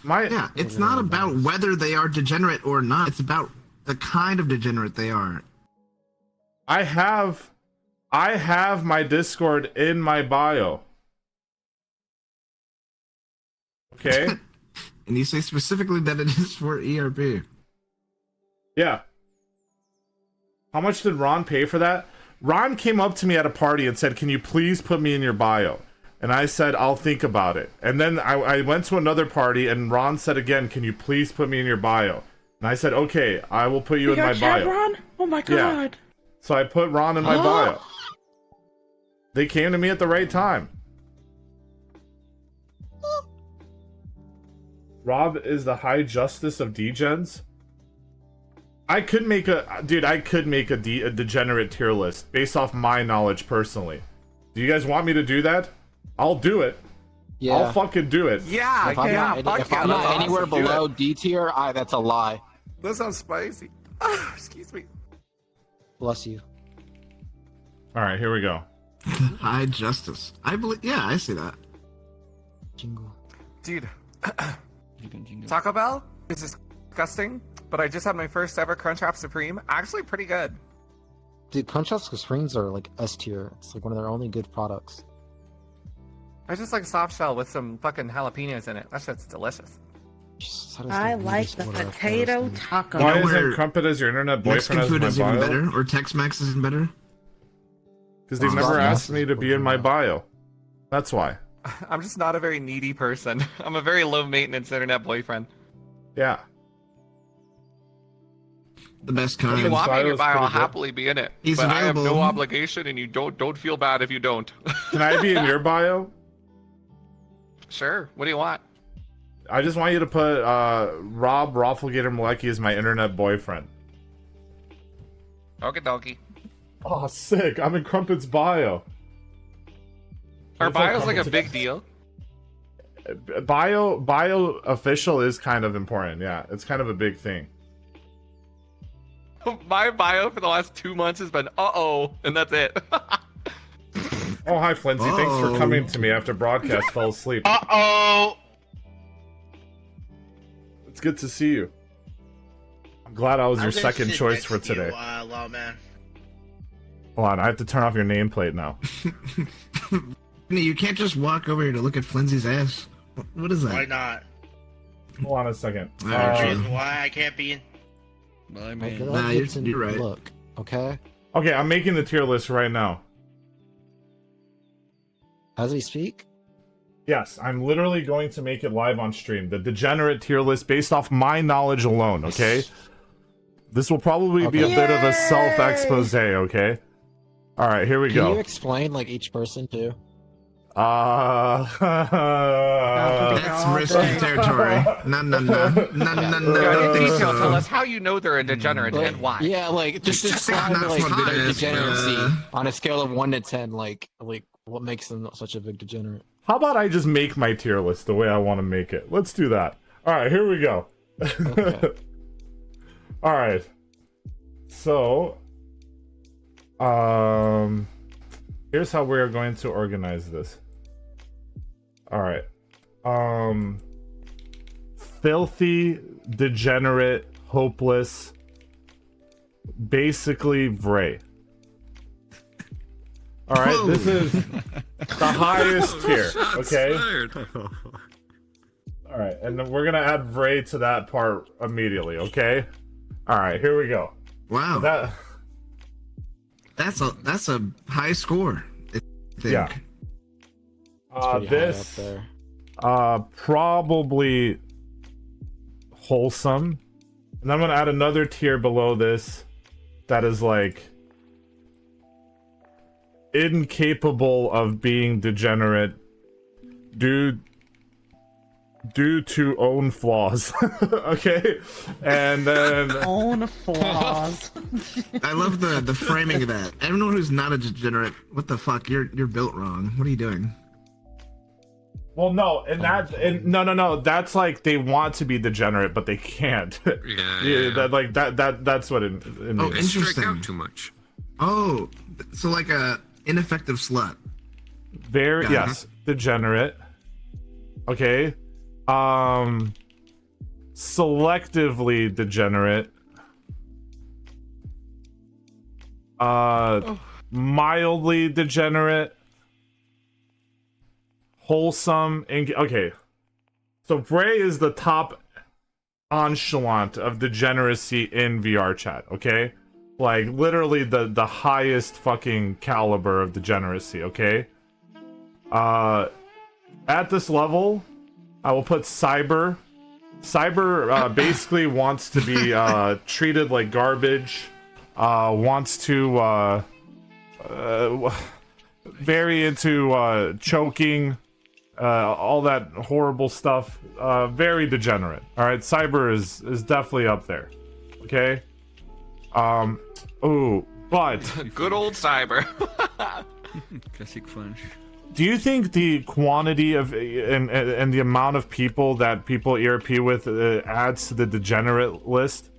Yeah, it's not about whether they are degenerate or not. It's about the kind of degenerate they are. I have my Discord in my bio. Okay? And you say specifically that it is for ERP. Yeah. How much did Ron pay for that? Ron came up to me at a party and said, "Can you please put me in your bio?" And I said, "I'll think about it." And then I went to another party and Ron said again, "Can you please put me in your bio?" And I said, "Okay, I will put you in my bio." Ron? Oh my god. Yeah. So I put Ron in my bio. They came to me at the right time. Rob is the high justice of degens. I could make a degenerate tier list based off my knowledge personally. Do you guys want me to do that? I'll do it. Yeah. I'll fucking do it. Yeah, If I'm not anywhere below D tier, that's a lie. That sounds spicy. Excuse me. Bless you. All right, here we go. High justice. I believe. Yeah, I see that. Jingle. Dude, Taco Bell is disgusting, but I just had my first ever Crunchwrap Supreme. Actually, pretty good. Dude, Crunchwrap Supremes are like S tier. It's like one of their only good products. I just like soft shell with some fucking jalapenos in it. That shit's delicious. I like the potato taco. Why isn't Crumpet as your internet boyfriend Mexican food as is my even bio? better, or Tex-Mex is even better. Because they've never asked me to be in my bio. That's why. I'm just not a very needy person. I'm a very low maintenance internet boyfriend. Yeah. The best If kind. you want me in your bio's bio, I'll pretty good. happily be in it. He's but I have no available. obligation, and you don't feel bad if you don't. Can I be in your bio? Sure. What do you want? I just want you to put Rob Roflgator Malecki as my internet boyfriend. Okie dokie. Oh, sick. I'm in Crumpet's bio. Our It's like bio's like a Crumpet's- big deal. Bio official is kind of important. Yeah, it's kind of a big thing. My bio for the last 2 months has been and that's it. Oh, hi, Flintsy. Thanks for coming to me after broadcast fell asleep. It's good to see you. I'm glad I was your second choice for today. Man. Hold on, I have to turn off your nameplate now. You can't just walk over here to look at Flinzy's ass. What is that? Why not? Hold on a second. Reason why I can't be in. I man. feel Nah, like it's you're right. Look, okay? Okay, I'm making the tier list right now. As we speak? Yes, I'm literally going to make it live on stream. The degenerate tier list based off my knowledge alone, okay? This will probably be a bit of a self-expose, okay? Alright, here we Can go. you explain, like, each person, too? That's risky territory. No. Yeah, in detail, tell us how you know they're a degenerate and why. Yeah, like, just describe, not like, what it their is, degeneracy on a scale of 1 to 10, like, what makes them such a big degenerate? How about I just make my tier list the way I want to make it? Let's do that. Alright, here we go. Okay. Alright. So, here's how we're going to organize this. Alright. Filthy, degenerate, hopeless, basically Vray. Alright, this is the highest tier, okay? Alright, and then we're gonna add Vray to that part immediately, okay? Alright, here we go. Wow. That's a high score. I think. Yeah. Pretty high up This there. probably wholesome. And I'm gonna add another tier below this that is like incapable of being degenerate due to own flaws. Okay? And then Own flaws. I love the framing of that. Everyone who's not a degenerate, what the fuck? You're built wrong. What are you doing? well no, no, that's like they want to be degenerate but they can't. Yeah. That's what it Oh, means. Strike interesting. out too much. Oh, so like a ineffective slut. Very Yeah. yes, degenerate. Okay. selectively degenerate, mildly degenerate, wholesome, and okay. So Bray is the top echelon of degeneracy in VR chat, okay? Like literally the highest fucking caliber of degeneracy, okay? At this level, I will put Cyber. Cyber basically wants to be treated like garbage. Wants to very into choking, all that horrible stuff. Very degenerate. All right, Cyber is definitely up there. Okay. Ooh, but Good old Cyber. Classic French. do you think the quantity of and the amount of people that people ERP with adds to the degenerate list,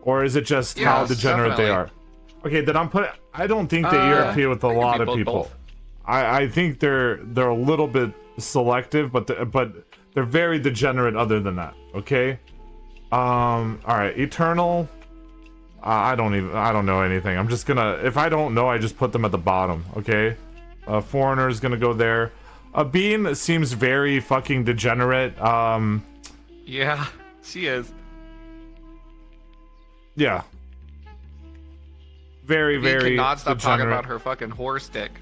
or is it just how Yes, degenerate they are? Okay, then I don't think they ERP with a lot of people. both. I think they're a little bit selective, but they're very degenerate. Other than that, okay. All right, Eternal. I don't know anything. I'm just gonna, if I don't know, I just put them at the bottom. Okay. Foreigner is gonna go there. Bean seems very fucking degenerate. Yeah, she is. Yeah. Very, Bean very cannot stop talking degenerate. about her fucking horse stick.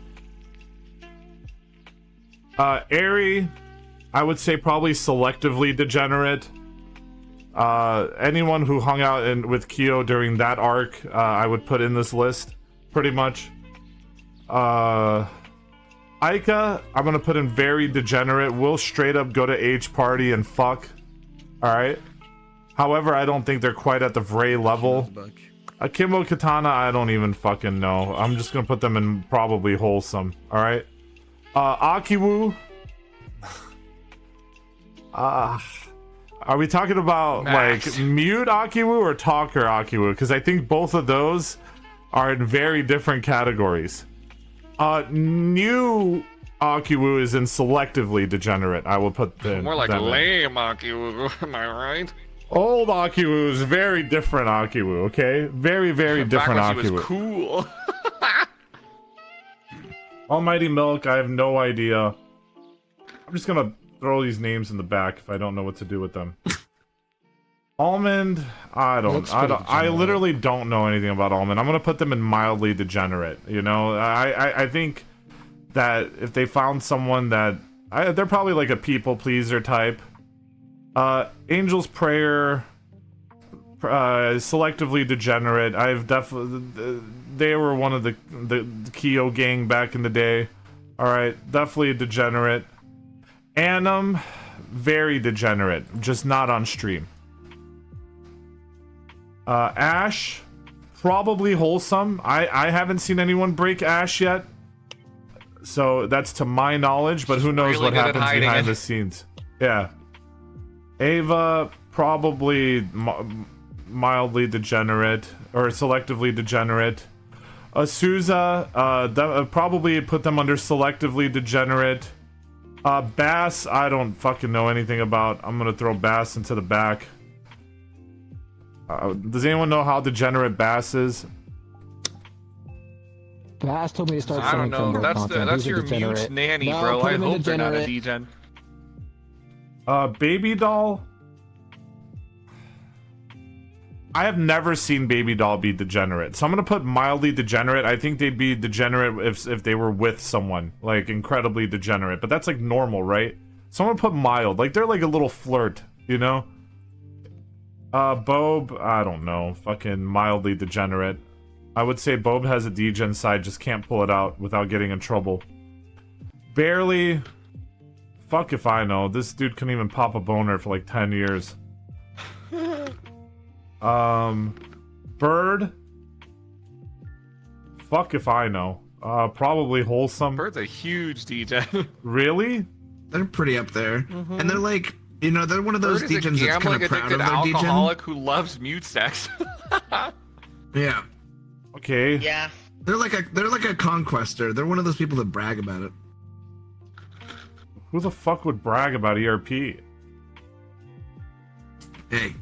Airy, I would say probably selectively degenerate. Anyone who hung out with Kyo during that arc, I would put in this list, pretty much. Aika, I'm gonna put in very degenerate. Will straight up go to H party and fuck. Alright. However, I don't think they're quite at the Vray level. Akimbo Katana, I don't even fucking know. I'm just gonna put them in probably wholesome. Alright. Akiwu. Are we talking about Max. like mute Akiwu or talker Akiwu? Because I think both of those are in very different categories. New Akiwu is in selectively degenerate. I will put the More like them in. lame Akiwu, am I right? Old Akiwu is very different Akiwu, okay? Very, very different Back when she Akiwu. was cool. Almighty Milk, I have no idea. I'm just gonna throw these names in the back if I don't know what to do with them. Almond, I literally don't know anything about Almond. I'm gonna put them in mildly degenerate. You know, I think that if they found someone that they're probably like a people pleaser type. Angel's Prayer, selectively degenerate. I've definitely they were one of the Kyo gang back in the day. All right, definitely a degenerate. Annam, very degenerate, just not on stream. Ash, probably wholesome. I haven't seen anyone break Ash yet, so that's to my knowledge. But who knows really what good at happens hiding behind it. the scenes? Yeah. Ava, probably mildly degenerate or selectively degenerate. Asuza, probably put them under selectively degenerate. Bass, I don't fucking know anything about. I'm gonna throw Bass into the back. Does anyone know how degenerate Bass is? Bass told me to start I don't selling know. femboy That's content. that's He's a your degenerate. mute nanny, No, bro. put I him in hope they're not a degenerate. degen. Baby Doll. I have never seen Baby Doll be degenerate, so I'm gonna put mildly degenerate. I think they'd be degenerate if they were with someone, like incredibly degenerate. But that's like normal, right? So I'm gonna put mild, like they're like a little flirt, you know? Bob, I don't know, fucking mildly degenerate. I would say Bob has a degen side, just can't pull it out without getting in trouble. Barely. Fuck if I know. This dude couldn't even pop a boner for like 10 years. Bird. Fuck if I know. Probably wholesome. Bird's a huge degen. Really? They're pretty up there, and they're like, you know, they're one of those Bird is a degens that's kind gambling of proud addicted of their degen. alcoholic who loves mute sex. Yeah, Okay. Yeah. they're like a conquester. They're one of those people that brag about it. Who the fuck would brag about ERP? Hey,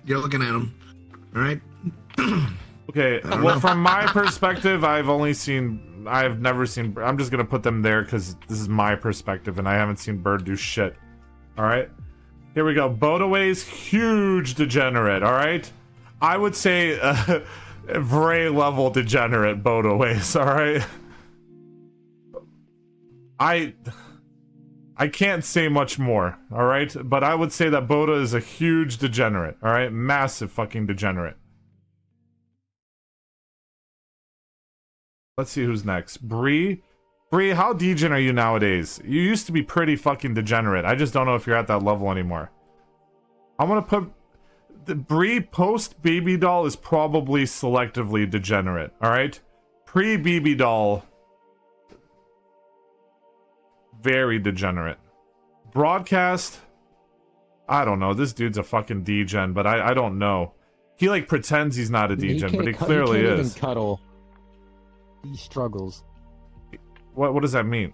you're looking at him. All right. Okay, well, from my perspective, I've never seen, I'm just gonna put them there because this is my perspective and I haven't seen Bird do shit. Alright? Here we go. Bodaway's huge degenerate, alright? I would say Vray level degenerate Bodaway's, alright? I can't say much more, alright? But I would say that Boda is a huge degenerate, alright? Massive fucking degenerate. Let's see who's next. Bree? Bree, how degen are you nowadays? You used to be pretty fucking degenerate. I just don't know if you're at that level anymore. I'm gonna put... The Bree post-Baby Doll is probably selectively degenerate, alright? Pre-Baby Doll... very degenerate. Broadcast... I don't know. This dude's a fucking degen, but I don't know. He, like, pretends he's not a degen, but he clearly is. Even cuddle. He struggles. What does that mean?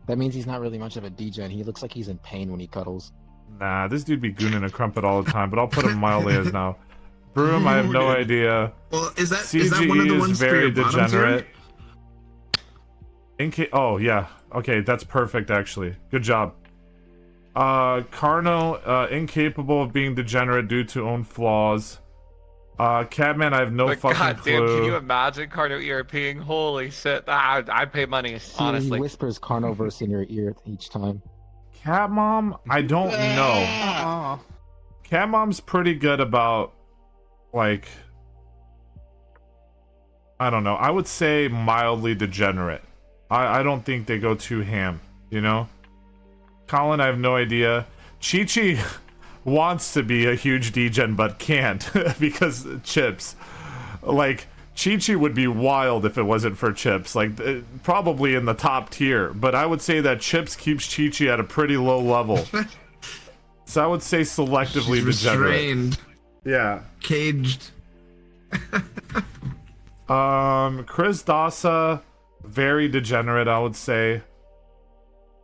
That means he's not really much of a degen. He looks like he's in pain when he cuddles. Nah, this dude be gooning a crumpet all the time, but I'll put him mildly as now. Broom, I have no idea. Well, is that CGE one of the is ones very for your degenerate. Oh, yeah. Okay, that's perfect, actually. Good job. Carno, incapable of being degenerate due to own flaws. Catman, I have no fucking clue. Goddamn, can you imagine Carno ERPing? Holy shit. I'd pay money, honestly. He whispers Carnoverse in your ear each time. Catmom? I don't know. Catmom's pretty good about, like... I don't know. I would say mildly degenerate. I don't think they go too ham, you know? Colin, I have no idea. Chi-Chi wants to be a huge degen but can't because Chips. Like, Chi-Chi would be wild if it wasn't for Chips. Like, probably in the top tier. But I would say that Chips keeps Chi-Chi at a pretty low level. So I would say selectively degenerate. Restrained. Yeah. Caged. Chris Dassa, very degenerate, I would say.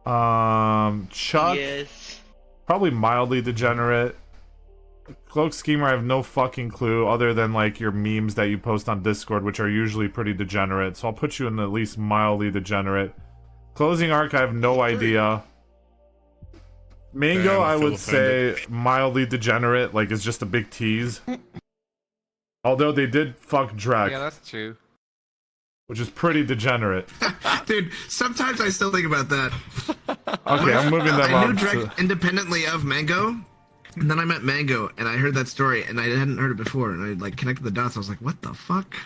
Chuck, Yes. probably mildly degenerate. Cloak Schemer, I have no fucking clue other than like your memes that you post on Discord, which are usually pretty degenerate. So I'll put you in at least mildly degenerate. Closing Arc, I have no idea. Mango, I would say mildly degenerate, like it's just a big tease. Although they did fuck Drek. Yeah, that's true. Which is pretty degenerate. Dude, sometimes I still think about that. Okay, I'm moving them I up. knew Drek independently of Mango, and then I met Mango, and I heard that story, and I hadn't heard it before, and I like connected the dots. I was like, what the fuck?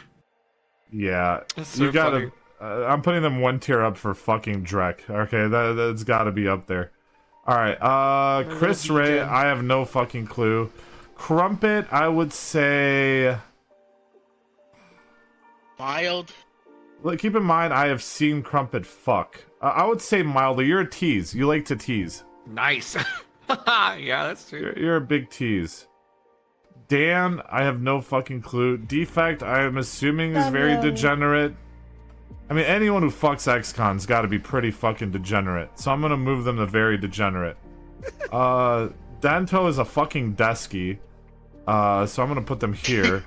Yeah, That's so you gotta. I'm putting them one tier up for fucking Drek. Okay, that's gotta be up there. All right, Chris Ray, I have no fucking clue. Crumpet, I would say. Mild. Look, keep in mind, I have seen Crumpet fuck. I would say mildly. You're a tease. You like to tease. Nice. Yeah, that's true. You're a big tease. Dan, I have no fucking clue. Defect, I am assuming is very degenerate. I mean, anyone who fucks XCon's got to be pretty fucking degenerate. So I'm gonna move them to very degenerate. Danto is a fucking desky. So I'm gonna put them here.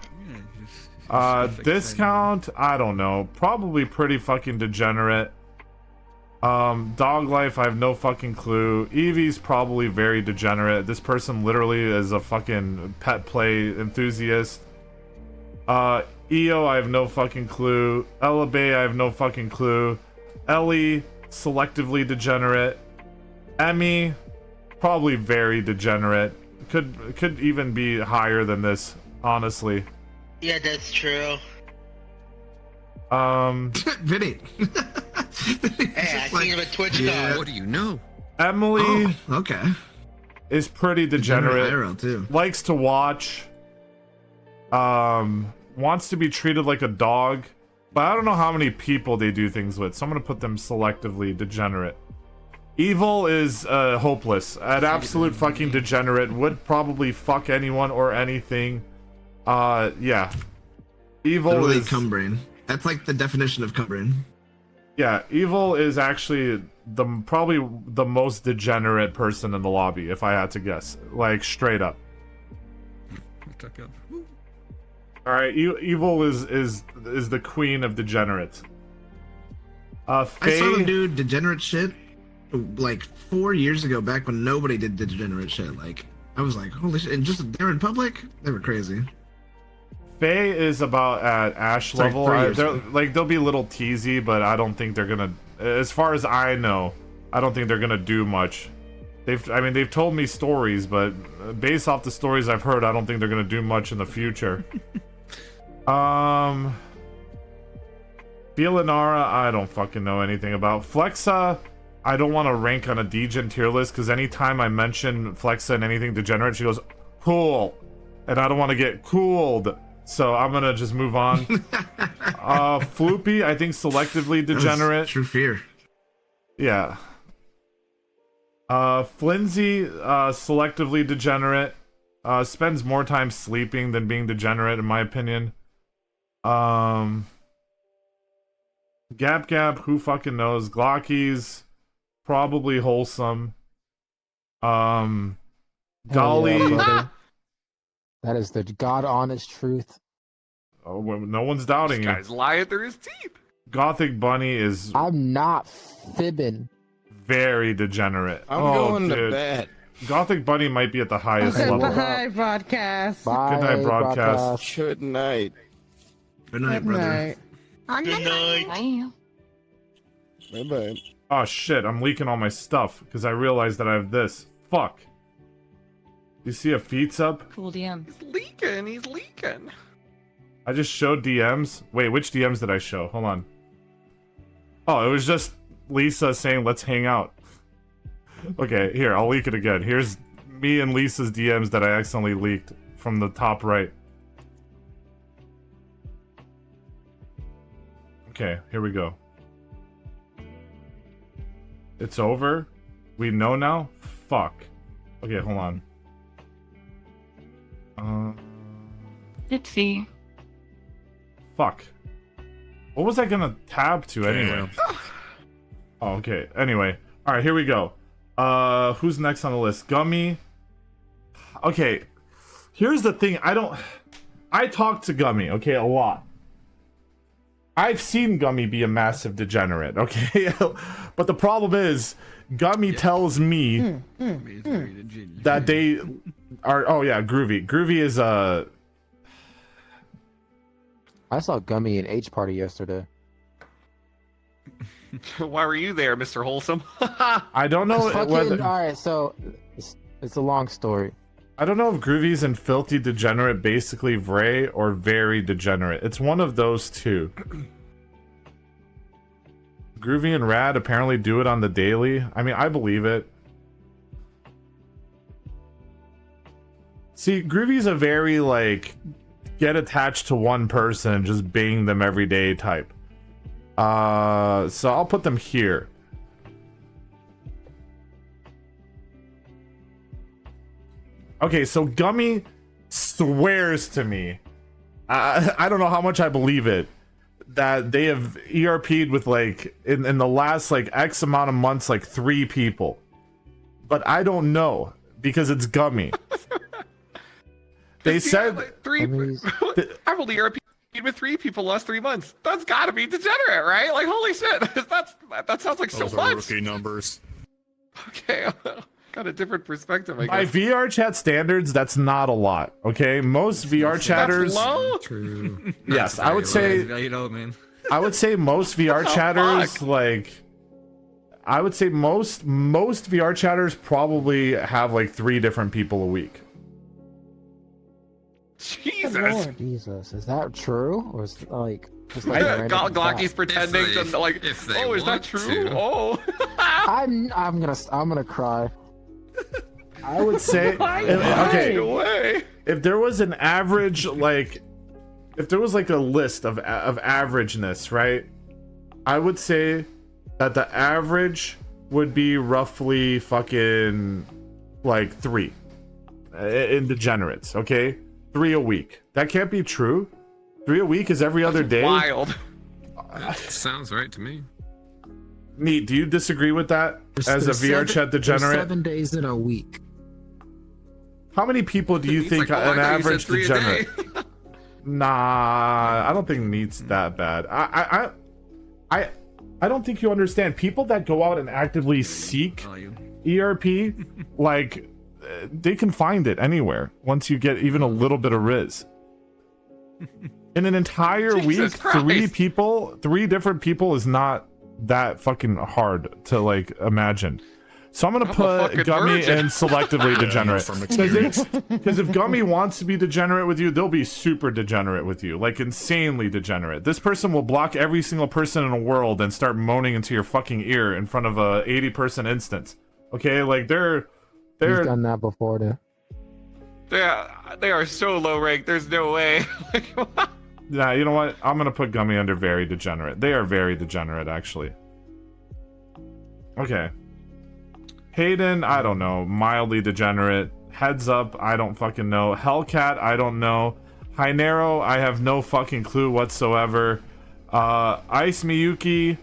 Discount, I don't know. Probably pretty fucking degenerate. Dog Life, I have no fucking clue. Eevee's probably very degenerate. This person literally is a fucking pet play enthusiast. EO, I have no fucking clue. Ella Bay, I have no fucking clue. Ellie, selectively degenerate. Emmy, probably very degenerate. Could even be higher than this, honestly. Yeah, that's true. Vinny. Hey, I seen him at Twitch now. What do you know? Emily Oh, okay. is pretty degenerate. IRL too. Likes to watch. Wants to be treated like a dog. But I don't know how many people they do things with, so I'm gonna put them selectively degenerate. Evil is hopeless. An absolute fucking degenerate. Would probably fuck anyone or anything. Yeah. Evil Literally is... cumbrain. That's like the definition of cumbrain. Yeah, Evil is actually probably the most degenerate person in the lobby, if I had to guess. Like, straight up. Alright, Evil is the queen of degenerates. Faye... I saw them do degenerate shit like 4 years ago, back when nobody did degenerate shit. Like, I was like, holy shit. And just, they're in public? They were crazy. Faye is about at Ash Sorry, level. 3 years They'll be a little teasy, but I don't think they're gonna... As far as I know, I don't think they're gonna do much. They've told me stories, but based off the stories I've heard, I don't think they're gonna do much in the future. Fiolinara, I don't fucking know anything about. Flexa, I don't want to rank on a degen tier list, because anytime I mention Flexa and anything degenerate, she goes, cool. And I don't want to get cooled. So I'm gonna just move on. Floopy, I think selectively degenerate. True fear. Yeah. Flimsy, selectively degenerate. Spends more time sleeping than being degenerate, in my opinion. Gap, who fucking knows? Glockies, probably wholesome. Dolly. Yeah, that is the god honest truth. Oh, well, no one's doubting This you. guy's lying through his teeth. Gothic Bunny is I'm not fibbing. very degenerate. I'm going to bed. Gothic Bunny might be at the highest Okay, level. bye, broadcast. Bye, Good night, broadcast. Good night. Good night, Good brother. night. Good night. Bye-bye. Oh shit, I'm leaking all my stuff because I realized that I have this. Fuck. You see a feats up? Cool DM. He's leaking. I just showed DMs. Wait, which DMs did I show? Hold on. Oh, it was just Lisa saying, let's hang out. Okay, here, I'll leak it again. Here's me and Lisa's DMs that I accidentally leaked from the top right. Okay, here we go. It's over? We know now? Fuck. Okay, hold on. Dipsy. Fuck. What was I gonna tab to anyway? Oh, okay. Anyway. Alright, here we go. Who's next on the list? Gummy. Okay. Here's the thing. I talk to Gummy, okay, a lot. I've seen Gummy be a massive degenerate, okay? But the problem is, Gummy tells me that they are... Oh, yeah, Groovy. Groovy is, I saw Gummy in H Party yesterday. Why were you there, Mr. Wholesome? I don't know whether... Alright, so it's a long story. I don't know if Groovy's and Filthy Degenerate basically Vray or Very Degenerate. It's one of those two. Groovy and Rad apparently do it on the daily. I mean, I believe it. See, Groovy's a very, like, get attached to one person and just bang them every day type. So I'll put them here. Okay, so Gummy swears to me, I don't know how much I believe it, that they have ERP'd with, like, in the last, like, X amount of months, like, 3 people. But I don't know, because it's Gummy. They said... Like, 3... I've only ERP'd with 3 people last 3 months. That's gotta be degenerate, right? Like, holy shit. That sounds like so much. Rookie numbers. Okay, got a different perspective, I guess. By VR chat standards, that's not a lot, okay? Most VR chatters... That's low? True. Yes, I would say... You know, man. I would say most VR chatters, like... I would say most VR chatters probably have, like, 3 different people a week. Jesus. Jesus, is that true? Or is like just like Glocky's pretending to like. Oh, is that true? Oh. I'm gonna cry. I would say okay. If there was an average, like, if there was like a list of averageness, right? I would say that the average would be roughly fucking like 3 in degenerates, okay? 3 a week. That can't be true. 3 a week is every other day. Wild. That sounds right to me. Neat, do you disagree with that as a VR chat There's degenerate? 7 days in a week. How many people do you He's think like, oh, I an thought you said average 3 a day. degenerate? Nah, I don't think Neat's that bad. I don't think you understand. People that go out and actively seek Oh, you. ERP, like, they can find it anywhere once you get even a little bit of Riz. In an entire Jesus week, Christ. three different people is not that fucking hard to, like, imagine. So I'm gonna I'm a put fucking Gummy virgin. and selectively degenerate. Because if Gummy wants to be degenerate with you, they'll be super degenerate with you, like insanely degenerate. This person will block every single person in the world and start moaning into your fucking ear in front of a 80-person instance. Okay, like He's done that before, too. They are so low ranked. There's no way. Nah, you know what? I'm gonna put Gummy under very degenerate. They are very degenerate, actually. Okay. Hayden, I don't know. Mildly degenerate. Heads Up, I don't fucking know. Hellcat, I don't know. Hynero, I have no fucking clue whatsoever. Ice Miyuki,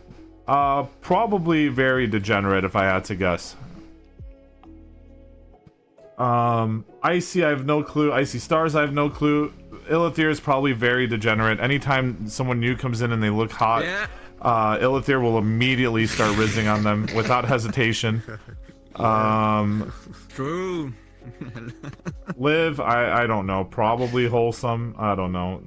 probably very degenerate if I had to guess. Icy, I have no clue. Icy Stars, I have no clue. Illithir is probably very degenerate. Anytime someone new comes in and they look hot, Yeah. Illithir will immediately start rizzing on them without hesitation. True. Liv, I don't know. Probably wholesome. I don't know.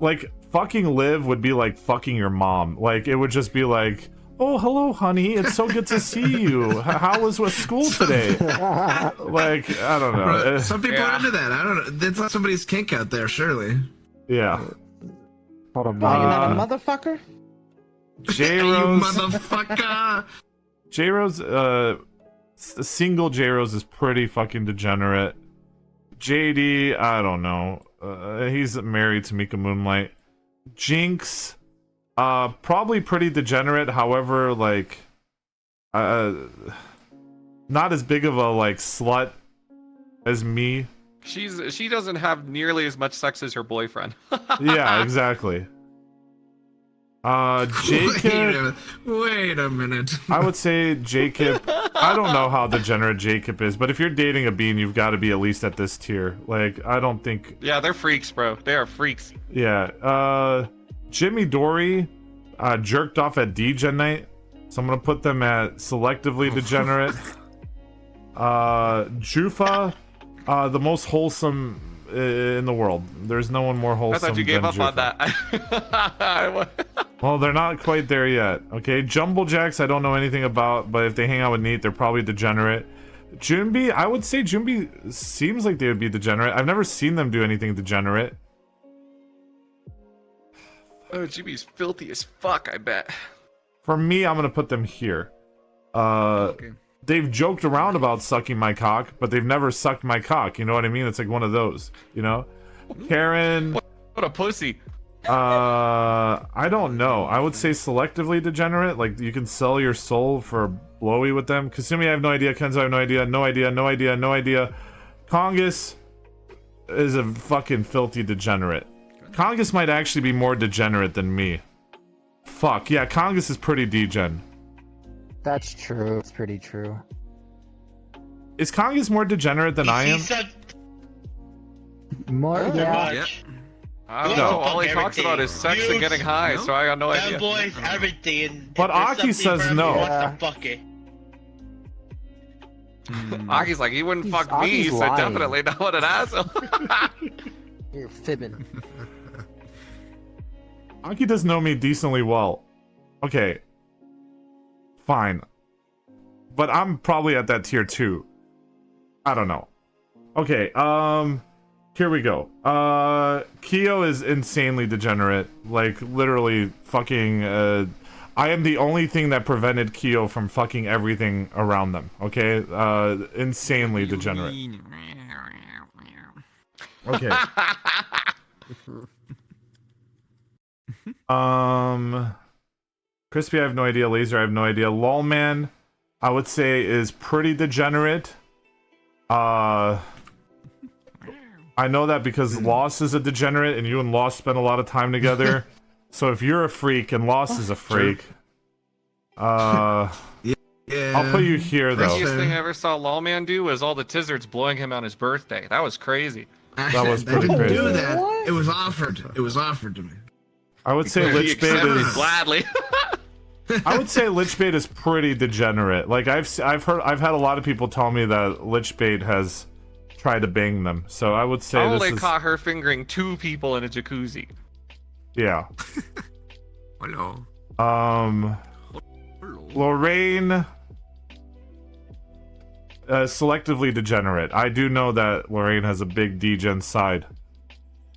Like, fucking Liv would be like fucking your mom. Like, it would just be like, oh, hello, honey. It's so good to see you. How was with school today? Like, I don't know. Bro, some people are into that. I don't know. That's not somebody's kink out there, surely. Yeah. Hold on, Are you not a Uh, motherfucker? You J-Rose. motherfucker! J-Rose, single J-Rose is pretty fucking degenerate. JD, I don't know. He's married to Mika Moonlight. Jinx, probably pretty degenerate. However, like, not as big of a, like, slut as me. She doesn't have nearly as much sex as her boyfriend. Yeah, exactly. Jacob, Wait a minute. I would say Jacob. I don't know how degenerate Jacob is, but if you're dating a bean, you've got to be at least at this tier. Like, I don't think. Yeah, they're freaks, bro. They are freaks. Yeah. Jimmy Dory, jerked off at D-Gen night, so I'm gonna put them at selectively degenerate. Jufa, the most wholesome in the world. There's no one more wholesome. I thought you gave than up on Jufa. that. Well, they're not quite there yet. Okay, Jumble Jacks, I don't know anything about, but if they hang out with Neat, they're probably degenerate. Junbi, I would say Junbi seems like they would be degenerate. I've never seen them do anything degenerate. Oh, Jimmy's filthy as fuck, I bet. For me, I'm gonna put them here. Okay. They've joked around about sucking my cock, but they've never sucked my cock. You know what I mean? It's like one of those, you know? Karen, What a pussy. I don't know. I would say selectively degenerate. Like, you can sell your soul for blowy with them. Kasumi, I have no idea. Kenzo, I have no idea. No idea, no idea, no idea. Congus is a fucking filthy degenerate. Congus might actually be more degenerate than me. Fuck, yeah, Congus is pretty degen. That's true. It's pretty true. Is Congus more degenerate than I am? More, yeah. Yeah. I don't No. know. All he talks about is sex and getting high, so I got no That idea. boy's everything. But Aki says no. What the fuck it? Aki's like, he wouldn't fuck me, Aki's so lying. definitely not what an asshole. You're fibbing. Aki does know me decently well. Okay. Fine. But I'm probably at that tier 2. I don't know. Okay, here we go. Kyo is insanely degenerate. Like, literally fucking, I am the only thing that prevented Kyo from fucking everything around them. Okay? Insanely degenerate. Okay. Crispy, I have no idea. Laser, I have no idea. Lolman, I would say, is pretty degenerate. I know that because Lost is a degenerate, and you and Lost spend a lot of time together. So if you're a freak and Lost is a freak, Yeah. I'll put you here though. Craziest thing I ever saw Lawman do was all the Tizzards blowing him on his birthday. That was crazy. That was I pretty didn't crazy. do that. It was offered. It was offered to me. I would say He Lichbait accepted it is. gladly. I would say Lichbait is pretty degenerate. Like I've had a lot of people tell me that Lichbait has tried to bang them. So I would say I this only is. caught her fingering 2 people in a jacuzzi. Yeah. Hello. Lorraine. Selectively degenerate. I do know that Lorraine has a big degen side.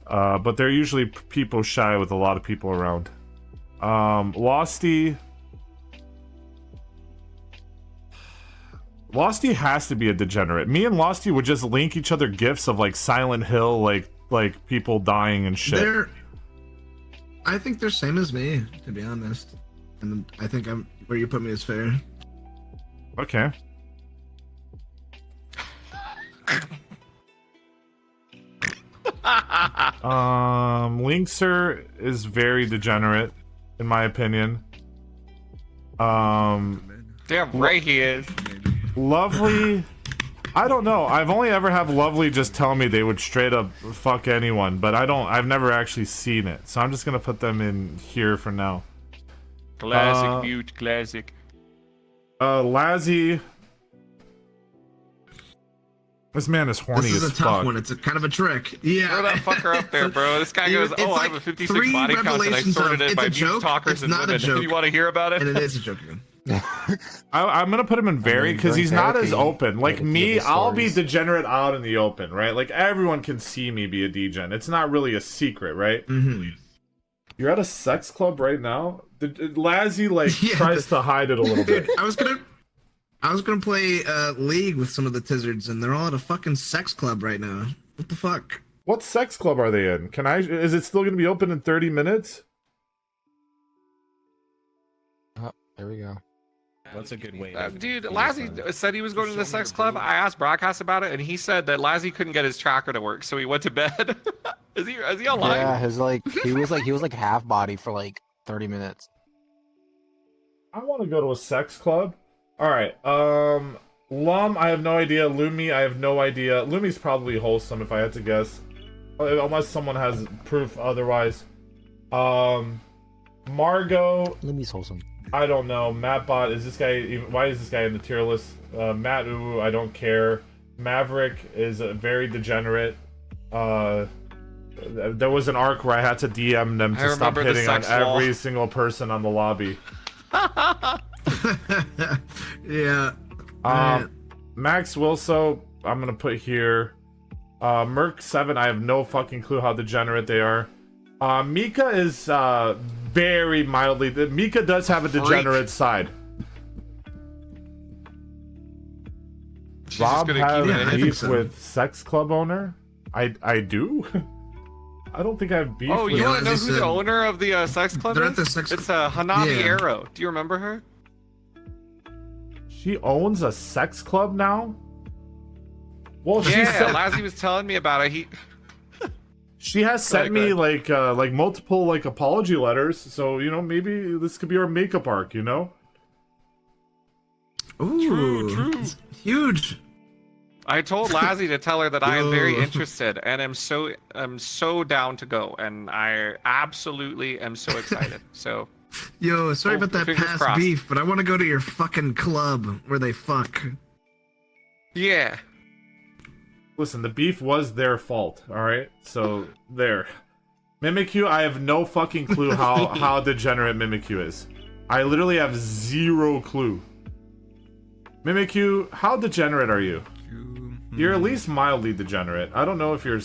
But they're usually people shy with a lot of people around. Losty has to be a degenerate. Me and Losty would just link each other gifs of like Silent Hill, like people dying and shit. I think they're same as me, to be honest. And I think where you put me is fair. Okay. Linkser is very degenerate, in my opinion. Damn right he is. Lovely. I don't know. I've only ever have Lovely just tell me they would straight up fuck anyone, but I've never actually seen it. So I'm just gonna put them in here for now. Classic mute, classic. Lazzy. This man is horny This is as a tough fuck. one. It's a kind of a trick. Yeah. Throw that fucker up there, bro. This guy goes, It's oh, I have like a 56 3 body count and I revelations sorted of it by it's a mute joke, talkers it's and not a women. joke. You want to hear about it? And it is a joke again. I'm gonna put him in very because he's not as open. Like me, I'll be degenerate out in the open, right? Like everyone can see me be a degen. It's not really a secret, right? Mm-hmm. You're at a sex club right now. Lazzy Yeah, tries to hide it a little bit. Dude, I was gonna play League with some of the Tizzards, and they're all at a fucking sex club right now. What the fuck? What sex club are they in? Is it still gonna be open in 30 minutes? Oh, there we go. What's a good way? Dude, Lazzy said he was going to the sex club. I asked Broadcast about it, and he said that Lazzy couldn't get his tracker to work, so he went to bed. Is he online? Yeah, he was like half body for like 30 minutes. I want to go to a sex club. All right. Lum, I have no idea. Lumi, I have no idea. Lumi's probably wholesome if I had to guess, unless someone has proof otherwise. Margot. Lumi's wholesome. I don't know. Mattbot, is this guy even, why is this guy in the tier list? Matt Uwu, I don't care. Maverick is very degenerate. There was an arc where I had to DM them to stop hitting on every single person on the lobby. Yeah. Max Wilso, I'm gonna put here. Merc7, I have no fucking clue how degenerate they are. Mika is very mildly. Mika does have a degenerate side. She's Rob just gonna keep has it. beef with sex club owner. I do. I don't think I have beef. Oh, with you want to know Lazzy who the said- owner of the sex club They're is? at the sex It's Yeah. Hanabi Arrow. Do you remember her? She owns a sex club now. Well, she Yeah, said Lazzy was telling me about it. she has sent me like multiple like apology letters. So maybe this could be our makeup arc. Ooh. True. It's huge. I told Lazzy to tell her that I am very interested and I'm so down to go, and I absolutely am so excited. So. Yo, sorry about that fingers past crossed. beef, but I want to go to your fucking club where they fuck. Yeah. Listen, the beef was their fault. All right, so there. Mimikyu, I have no fucking clue how degenerate Mimikyu is. I literally have zero clue. Mimikyu, how degenerate are you? You're at least mildly degenerate. I don't know if you're.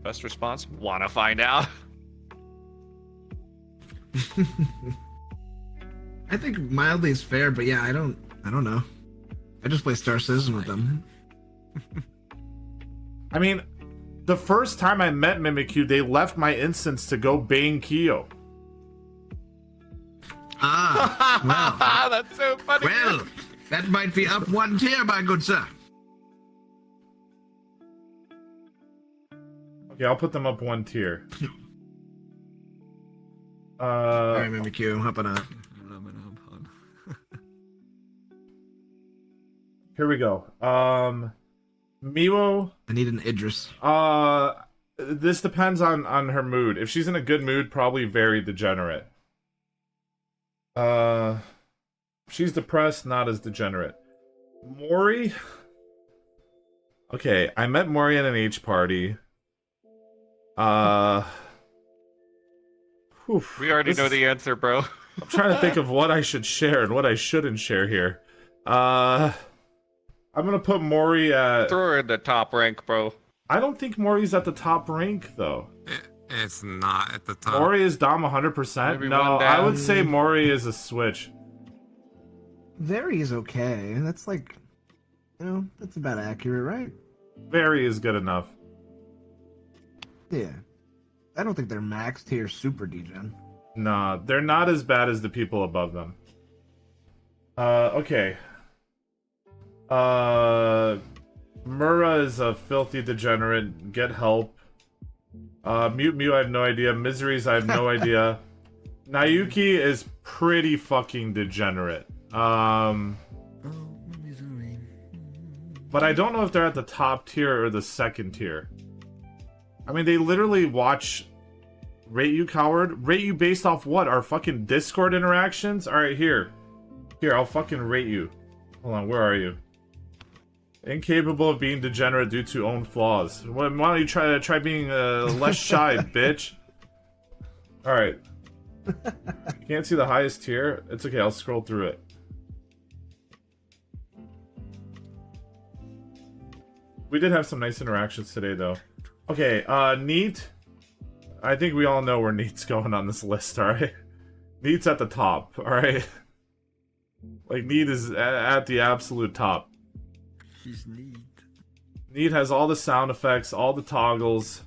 Best response? Wanna find out? I think mildly is fair, but yeah, I don't know. I just play Star Citizen with them. I mean, the first time I met Mimikyu, they left my instance to go bang Kyo. Ah, That's so funny. well, that might be up 1 tier, my good sir. Okay, I'll put them up 1 tier. Alright, Mimikyu, hopping up. Here we go. Miwo. I need an Idris. This depends on her mood. If she's in a good mood, probably very degenerate. She's depressed, not as degenerate. Mori. Okay, I met Mori at an H party. We already know the answer, bro. I'm trying to think of what I should share and what I shouldn't share here. I'm gonna put Mori at... Throw her in the top rank, bro. I don't think Mori's at the top rank, though. It's not at the top. Mori is Dom 100%? Maybe No, one I down. would say Mori is a switch. Very is okay. That's like, that's about accurate, right? Very is good enough. Yeah. I don't think they're max tier super degen. Nah, they're not as bad as the people above them. Okay. Mura is a filthy degenerate. Get help. Mute Mew, I have no idea. Miseries, I have no idea. Nayuki is pretty fucking degenerate. But I don't know if they're at the top tier or the second tier. I mean, they literally watch... Rate you, coward? Rate you based off what? Our fucking Discord interactions? Alright, here. Here, I'll fucking rate you. Hold on, where are you? Incapable of being degenerate due to own flaws. Why don't you try being less shy, bitch? Alright. Can't see the highest tier? It's okay, I'll scroll through it. We did have some nice interactions today, though. Okay, Neat. I think we all know where Neat's going on this list, alright? Neat's at the top, alright? Like, Neat is at the absolute top. She's neat. Neat has all the sound effects, all the toggles,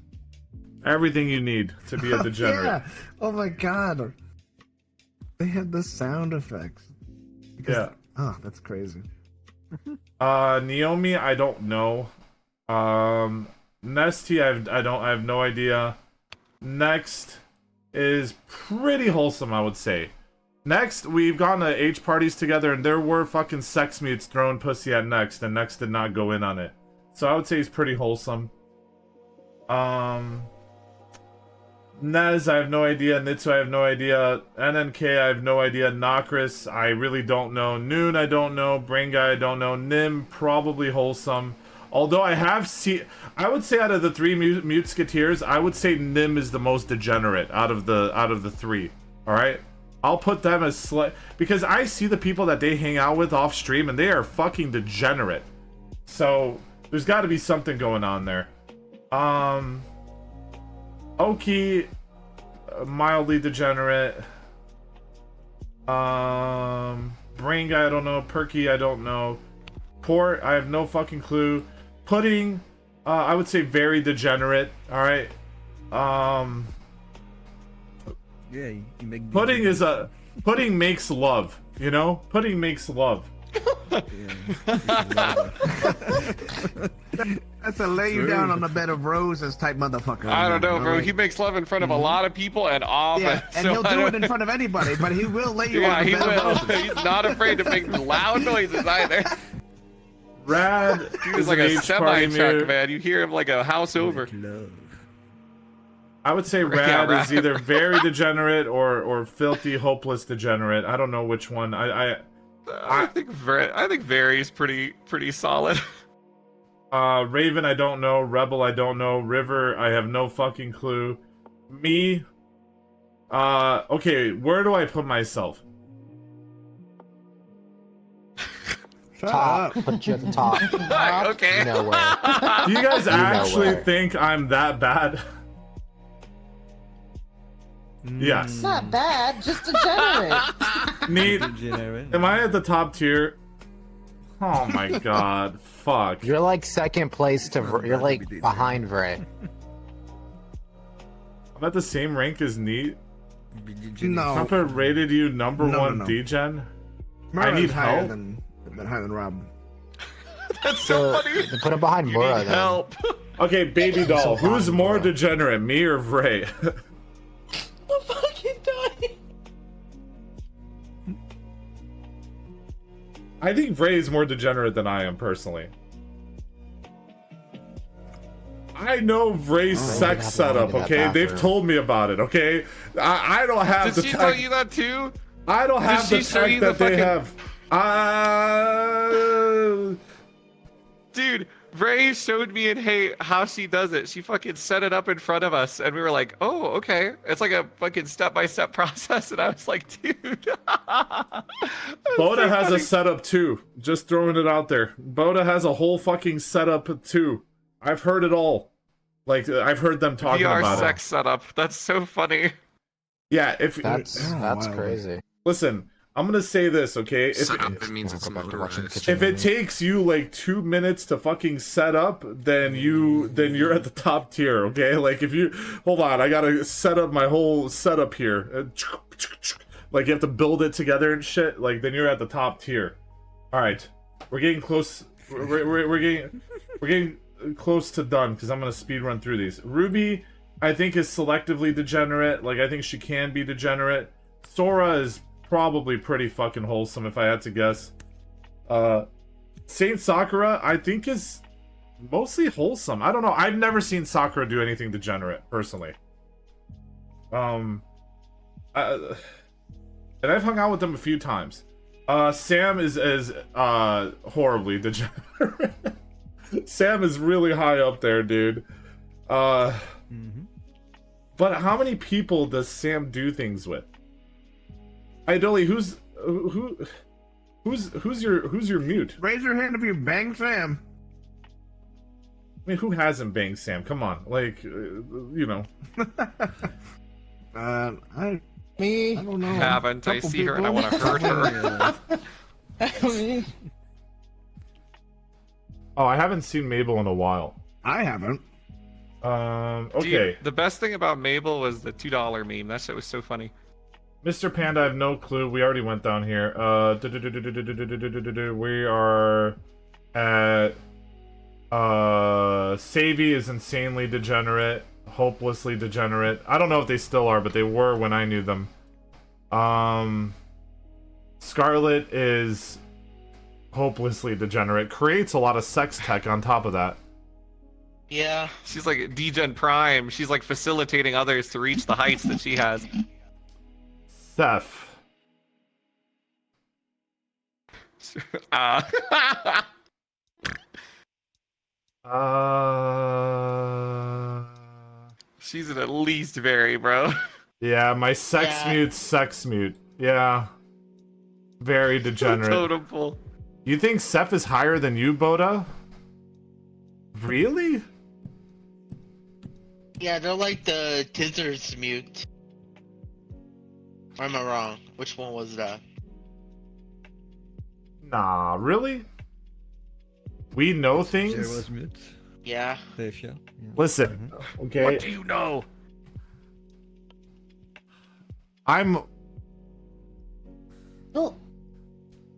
everything you need to be a degenerate. Yeah. Oh my god. They have the sound effects. Yeah. Oh, that's crazy. Naomi, I don't know. Nesty, I have no idea. Next is pretty wholesome, I would say. Next, we've gone to H parties together, and there were fucking sex mutes throwing pussy at Next, and Next did not go in on it. So I would say he's pretty wholesome. Nez, I have no idea. Nitsu, I have no idea. NNK, I have no idea. Nokris, I really don't know. Noon, I don't know. Brain Guy, I don't know. Nim, probably wholesome. Although I have seen... I would say out of the three Mutesketeers, I would say Nim is the most degenerate out of the three. Alright? I'll put them as because I see the people that they hang out with off stream, and they are fucking degenerate. So, there's got to be something going on there. Oki, mildly degenerate. Brain Guy, I don't know. Perky, I don't know. Port, I have no fucking clue. Pudding, I would say very degenerate. All right. Yeah, you make Pudding is a pudding makes love. You know, pudding makes love. That's a lay you down on a bed of roses type motherfucker. I don't know, bro. Right? He makes love in front of a lot of people and off. Yeah, and so he'll do it in front of anybody, but he will lay you Yeah, on a he bed of will. roses. He's not afraid to make loud noises either. Rad Dude's is like an a H party semi-truck, mute. man. You hear him like a house over. love. I would say Rad is either very degenerate or filthy, hopeless degenerate. I don't know which one. I think Very is pretty solid. Raven, I don't know. Rebel, I don't know. River, I have no fucking clue. Me, okay, where do I put myself? Top. Put you at the top. Okay. You know where. Do you guys You know actually where. think I'm that bad? Yes. Not bad, just degenerate. Neat. Degenerate. Am I at the top tier? Oh my god. Fuck. You're like second place to. You're like behind Vray. I'm at the same rank as Neat. No. Papa rated you number No, one no. degen. Mura's I need higher help. than higher than Rob. That's so So funny. put him behind You Mura need then. help. Okay, baby doll. so Who's fine, more bro. degenerate, me or Vray? I'm fucking dying. I think Vray is more degenerate than I am personally. I know Vray's sex setup, okay? They've told me about it, okay? I don't have the Did she tell you that too? I don't have the tech that they have. Dude, Ray showed me how she does it. She fucking set it up in front of us, and we were like, "Oh, okay." It's like a fucking step-by-step process, and I was like, "Dude." Boda has a setup too. Just throwing it out there. Boda has a whole fucking setup too. I've heard it all. Like I've heard them talking VR about sex setup. That's so funny. Yeah, if that's crazy. Listen, I'm gonna say this, okay? It means it's motorized. If it takes you like 2 minutes to fucking set up, then you're at the top tier, okay? Like if you hold on, I gotta set up my whole setup here. Like you have to build it together and shit. Like then you're at the top tier. All right, we're getting close. We're getting close to done because I'm gonna speed run through these. Ruby, I think is selectively degenerate. Like I think she can be degenerate. Sora is probably pretty fucking wholesome if I had to guess. Saint Sakura, I think is mostly wholesome. I don't know. I've never seen Sakura do anything degenerate personally. And I've hung out with them a few times. Sam is horribly degenerate. Sam is really high up there, dude. But how many people does Sam do things with? Idoli, who's your mute? Raise your hand if you bang Sam. I mean, who hasn't banged Sam? Come on, like, you know. I Me? don't know. Haven't. I see her and I want to hurt her. Me? Oh, I haven't seen Mabel in a while. I haven't. Okay. Dude, the best thing about Mabel was the $2 meme. That shit was so funny. Mr. Panda, I have no clue. We already went down here. We are at Savy is insanely degenerate, hopelessly degenerate. I don't know if they still are, but they were when I knew them. Scarlet is hopelessly degenerate. Creates a lot of sex tech on top of that. Yeah. She's like Degen Prime. She's like facilitating others to reach the heights that she has. Seth. She's at least very, bro. Yeah, my sex mute. Yeah. Very degenerate. Totem pole. You think Seth is higher than you, Boda? Really? Yeah, they're like the Tizzers mute. Or am I wrong? Which one was that? Nah, really? We know things? Was mute. Yeah. Safe, yeah. Listen, okay? What do you know?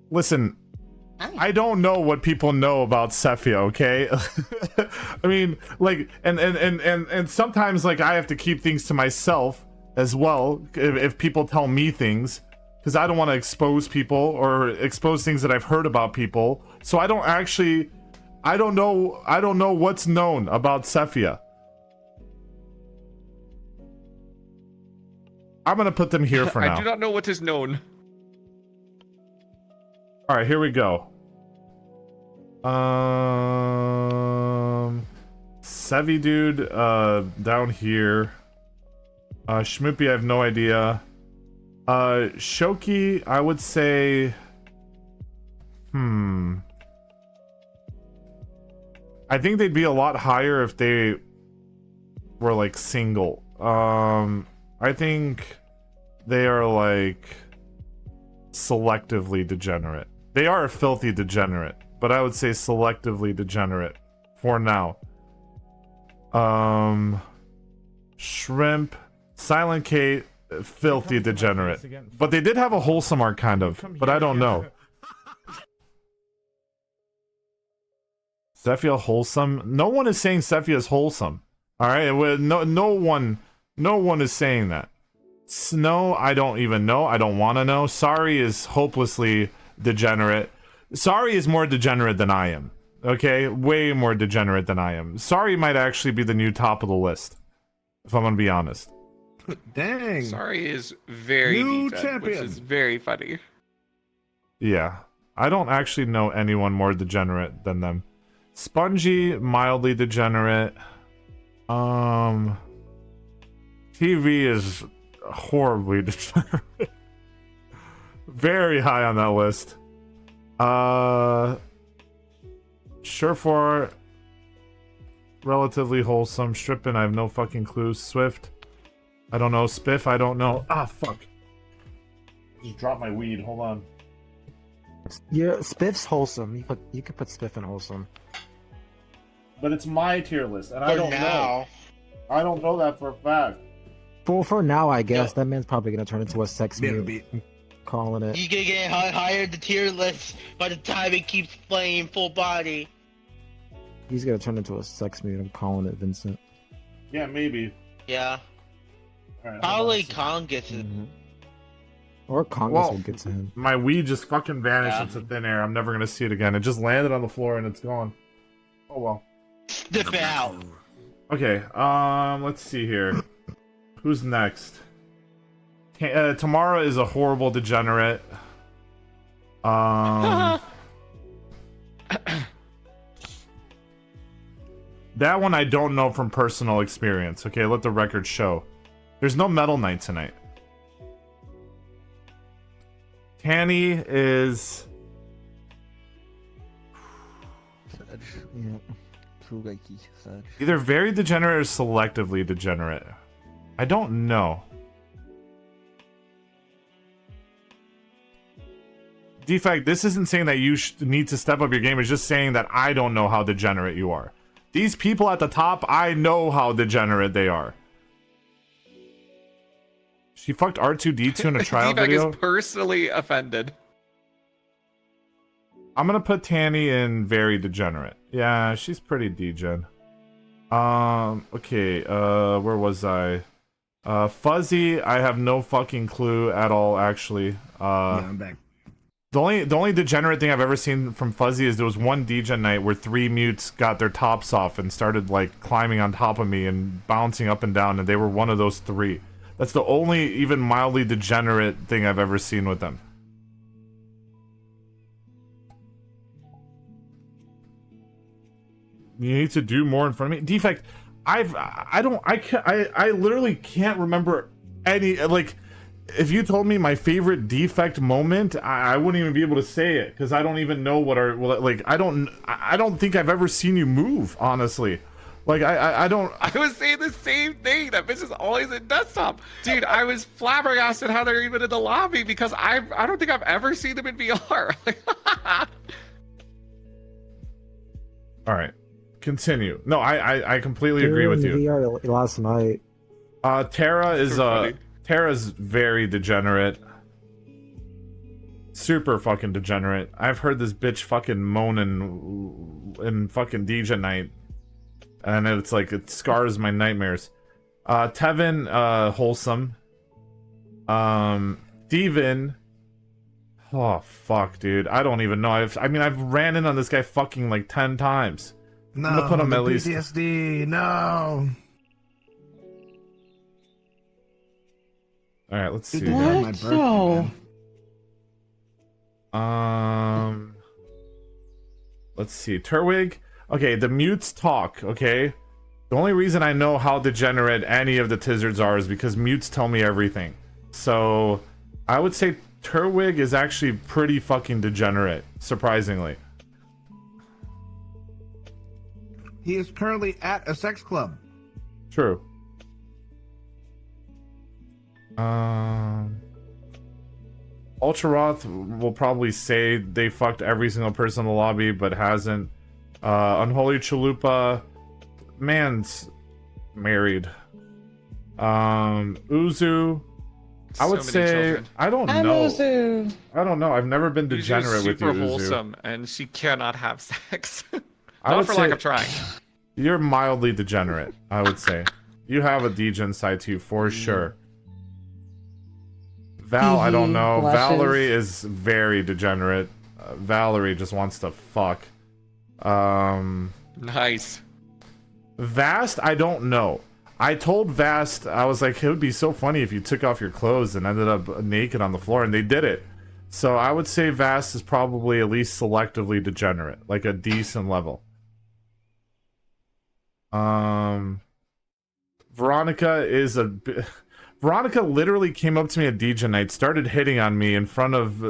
Listen, I don't know what people know about Sephia, okay? I mean, like, and sometimes, like, I have to keep things to myself as well if people tell me things, because I don't want to expose people or expose things that I've heard about people. So I don't know what's known about Sephia. I'm gonna put them here for now. I do not know what is known. All right, here we go. Sevi dude, down here. Schmoopy, I have no idea. Shoki, I would say. I think they'd be a lot higher if they were like single. I think they are like selectively degenerate. They are a filthy degenerate, but I would say selectively degenerate for now. Shrimp, Silent Kate, filthy degenerate. But they did have a wholesome arc, kind of, but I don't know. Sephia wholesome? No one is saying Sephia is wholesome. Alright, no one is saying that. Snow, I don't even know. I don't want to know. Sorry is hopelessly degenerate. Sorry is more degenerate than I am. Okay, way more degenerate than I am. Sorry might actually be the new top of the list, if I'm gonna be honest. Dang. Sorry is very New degen, champion. which is very funny. Yeah, I don't actually know anyone more degenerate than them. Spongy, mildly degenerate. TV is horribly degenerate. Very high on that list. Surefor, relatively wholesome. Strippin, I have no fucking clue. Swift, I don't know. Spiff, I don't know. Ah, fuck. Just dropped my weed. Hold on. Yeah, Spiff's wholesome. You could put Spiff in wholesome. But it's my tier list, and For I don't know. now. I don't know that for a fact. Well, for now, I guess that man's probably gonna turn into a sex mute. I'm calling it. You can get higher the tier list by the time it keeps playing full body. He's gonna turn into a sex mute. I'm calling it, Vincent. Yeah, maybe. Yeah. All right, Probably hold on. Kong gets it. Or Congress Well, will get to him. My weed just fucking vanished Yeah. into thin air. I'm never gonna see it again. It just landed on the floor and it's gone. Oh well. Step out. Okay, let's see here. Who's next? Tamara is a horrible degenerate. That one I don't know from personal experience. Okay, let the record show. There's no Metal Knight tonight. Tanny is... Yeah. True Gaiki, Sag. either very degenerate or selectively degenerate. I don't know. Defect, this isn't saying that you need to step up your game. It's just saying that I don't know how degenerate you are. These people at the top, I know how degenerate they are. She fucked R2-D2 in a trial Defect video. is personally offended. I'm gonna put Tanny in very degenerate. Yeah, she's pretty degen. Okay, where was I? Fuzzy, I have no fucking clue at all, actually. Yeah, I'm back. The only degenerate thing I've ever seen from Fuzzy is there was one degen night where 3 mutes got their tops off and started like climbing on top of me and bouncing up and down, and they were one of those 3. That's the only even mildly degenerate thing I've ever seen with them. You need to do more in front of me. Defect, I literally can't remember any, like, if you told me my favorite Defect moment, I wouldn't even be able to say it, because I don't even know what are, like, I don't think I've ever seen you move, honestly. Like, I don't... I was saying the same thing. That bitch is always in desktop. Dude, I was flabbergasted how they're even in the lobby, because I don't think I've ever seen them in VR. Alright. Continue. No, I completely agree with you. VR last night. Terra's very degenerate. Super fucking degenerate. I've heard this bitch fucking moaning in fucking DJ night. And it's like, it scars my nightmares. Tevin, wholesome. Steven. Oh, fuck, dude. I don't even know. I've ran in on this guy fucking like 10 times. No, I'm gonna put him the at least. PTSD, no. Alright, let's see. Did that on my birthday, man. Let's see. Turwig. Okay, the mutes talk, okay? The only reason I know how degenerate any of the Tizzards are is because mutes tell me everything. So, I would say Turwig is actually pretty fucking degenerate, surprisingly. He is currently at a sex club. True. Ultraroth will probably say they fucked every single person in the lobby, but hasn't. Unholy Chalupa, man's married. Uzu, I would say children. I don't know. I don't know. I've never been degenerate with you, super Uzu. wholesome, and she cannot have sex. I Not would for say lack of trying. You're mildly degenerate, I would say. You have a degen side to you for sure. Val, I don't know. Blushes. Valerie is very degenerate. Valerie just wants to fuck. Nice. Vast, I don't know. I told Vast, I was like, it would be so funny if you took off your clothes and ended up naked on the floor, and they did it. So I would say Vast is probably at least selectively degenerate, like a decent level. Veronica is a... Veronica literally came up to me at DJ night, started hitting on me in front of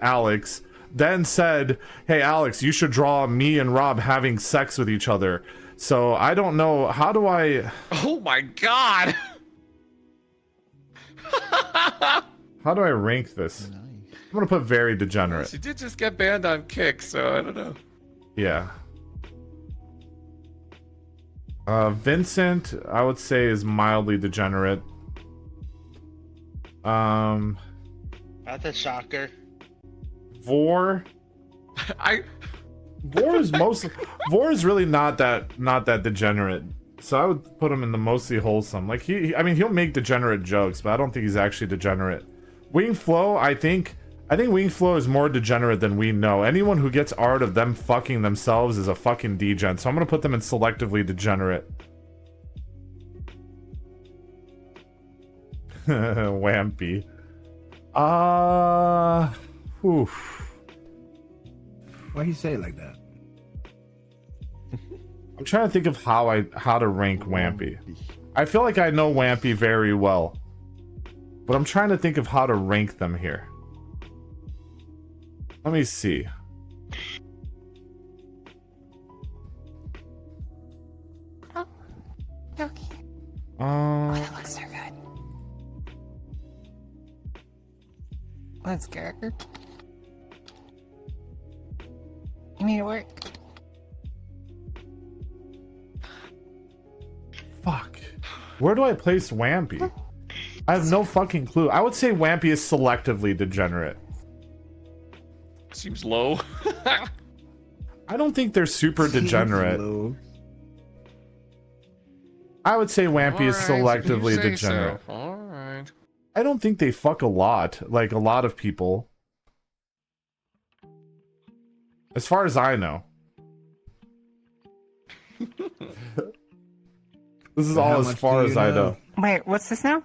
Alex, then said, hey Alex, you should draw me and Rob having sex with each other. So I don't know, how do I... Oh my god! How do I rank this? Nice. I'm gonna put very degenerate. She did just get banned on Kick, so I don't know. Yeah. Vincent, I would say, is mildly degenerate. That's a shocker. Vor is really not that degenerate. So I would put him in the mostly wholesome. Like I mean he'll make degenerate jokes, but I don't think he's actually degenerate. Wingflow, I think Wingflow is more degenerate than we know. Anyone who gets art of them fucking themselves is a fucking degen. So I'm gonna put them in selectively degenerate. Wampy. Oof. Why you say it like that? I'm trying to think of how to rank Wampy. I feel like I know Wampy very well, but I'm trying to think of how to rank them here. Let me see. Oh, okay. That looks so good. Let's go. You need to work. Fuck. Where do I place Wampy? I have no fucking clue. I would say Wampy is selectively degenerate. Seems low. I don't think they're super degenerate. I would say Wampy is selectively degenerate. So. Alright. I don't think they fuck a lot, like a lot of people. As far as I know. This is all as far as I know. Wait, what's this now?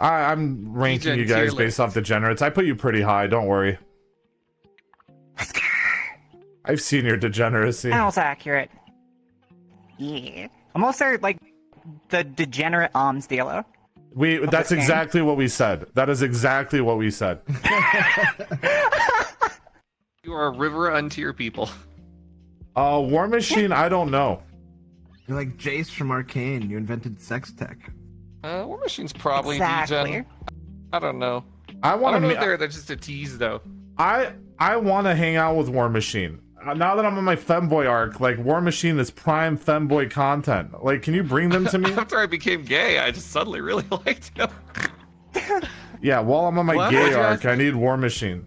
I'm ranking you guys based off degenerates. I put you pretty high, don't worry. I've seen your degeneracy. Sounds accurate. Yeah. I'm also like the degenerate arms dealer. That's exactly what we said. That is exactly what we said. You are a river unto your people. War Machine, I don't know. You're like Jace from Arcane. You invented sex tech. War Machine's probably Exactly. degen. I don't know. I don't know if they're just a tease though. I want to hang out with War Machine. Now that I'm on my femboy arc, like War Machine is prime femboy content. Like, can you bring them to me? After I became gay, I just suddenly really liked him. Yeah, while I'm on my What? gay What'd you arc, ask I me? need War Machine.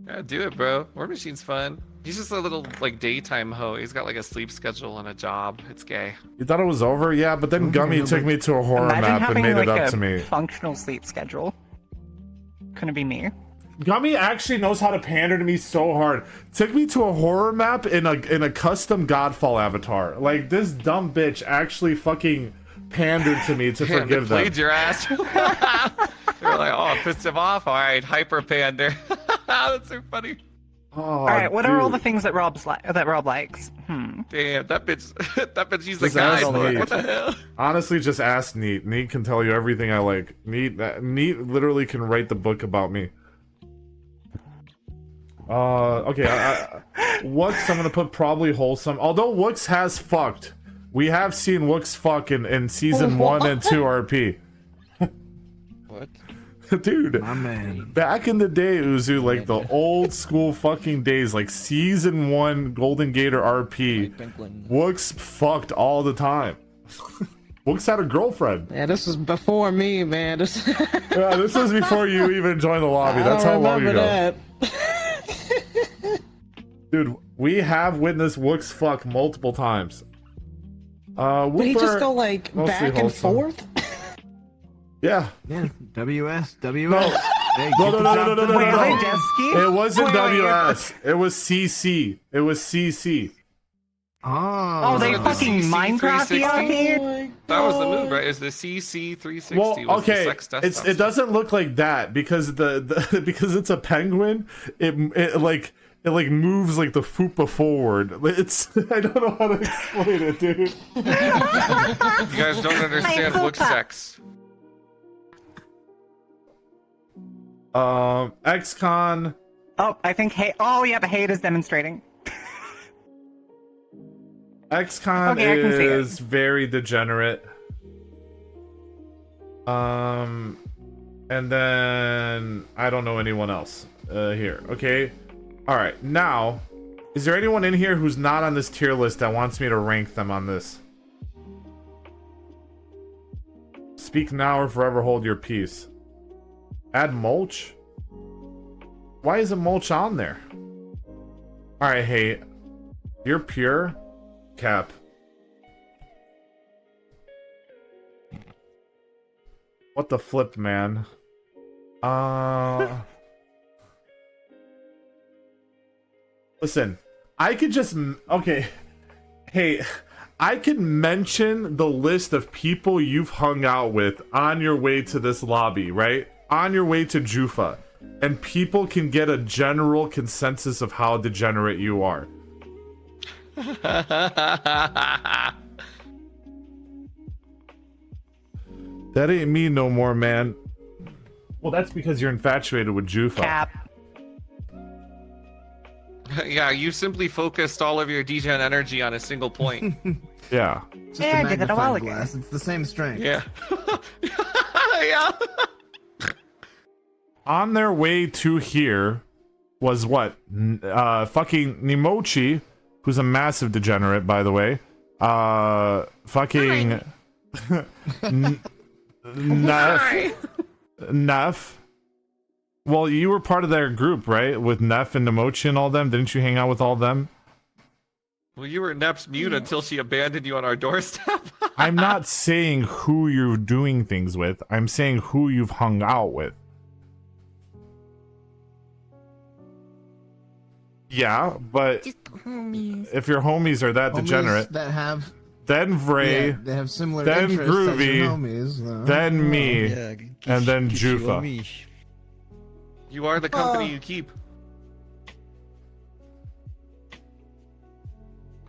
Yeah, do it, bro. War Machine's fun. He's just a little like daytime hoe. He's got like a sleep schedule and a job. It's gay. You thought it was over? Yeah, but then Gummy took me to a horror Imagine map and having made like it up a to me. functional sleep schedule. Couldn't be me. Gummy actually knows how to pander to me so hard. Took me to a horror map in a custom Godfall avatar. Like, this dumb bitch actually fucking pandered to me to Damn, forgive they them. played your ass. They're like, oh, pissed him off. All right, hyper pander. That's so funny. Oh, All right, what are all dude. the things that Rob likes? Damn, that bitch. That bitch. She's the Just guy. ask For it. Nate. What the hell? Honestly, just ask Neat. Neat can tell you everything I like. Neat literally can write the book about me. Okay, Wooks, I'm gonna put probably wholesome. Although Wooks has fucked. We have seen Wooks fuck in season 1 and 2 RP. What? Dude, My man. back in the day, Uzu, like the old school fucking days, like season 1 Golden Gator RP, Wooks fucked all the time. Wooks had a girlfriend. Yeah, this was before me, man. Yeah, this was before you even joined the lobby. That's how long ago. That. Dude, we have witnessed Wooks fuck multiple times. Would he just Whooper, go like mostly back and wholesome. forth? Yeah. Yeah. WS. No, Hey, No, get no, the no, job no, no, done. no, Wait, no, are they no. jet ski? It wasn't Wait, wait, WS. It was CC. It was CC. Oh, they The fucking CC Minecrafty out 360? here? That was the move, right? Is the CC360 Well, was the okay, sex desktop it stuff. doesn't look like that because the because it's a penguin. It like moves like the fupa forward. It's I don't know how to explain it, dude. You guys don't understand Hey, look Fupa. sex. XCon. Oh, I think hate. Oh, yeah, the hate is demonstrating. XCon Okay, I can see it. is very degenerate. And then I don't know anyone else here. Okay, all right. Now, is there anyone in here who's not on this tier list that wants me to rank them on this? Speak now or forever hold your peace. Add mulch. Why isn't mulch on there? All right, hey, you're pure. Cap. What the flip, man? Listen, I could just okay. Hey, I can mention the list of people you've hung out with on your way to this lobby, right? On your way to Jufa, and people can get a general consensus of how degenerate you are. That ain't me no more, man. Well, that's because you're infatuated with Jufa. Cap. Yeah, you simply focused all of your degen energy on a single point. Yeah. Just Yeah, I a did it a while magnifying ago. glass. It's the same strength. Yeah. Yeah. On their way to here was what? Fucking Nimochi, who's a massive degenerate, by the way. Fucking Neff. Well, you were part of their group, right? With Neff and Nimochi and all them. Didn't you hang out with all them? Well, you were Nep's mute until she abandoned you on our doorstep. I'm not saying who you're doing things with. I'm saying who you've hung out with. Yeah, but Just homies. if your homies are that Homies degenerate, that have then Vray, yeah, they have similar then interests as your Groovy, homies. then me, Yeah, and then Kishiwa Jufa. Mish. You are the company you keep.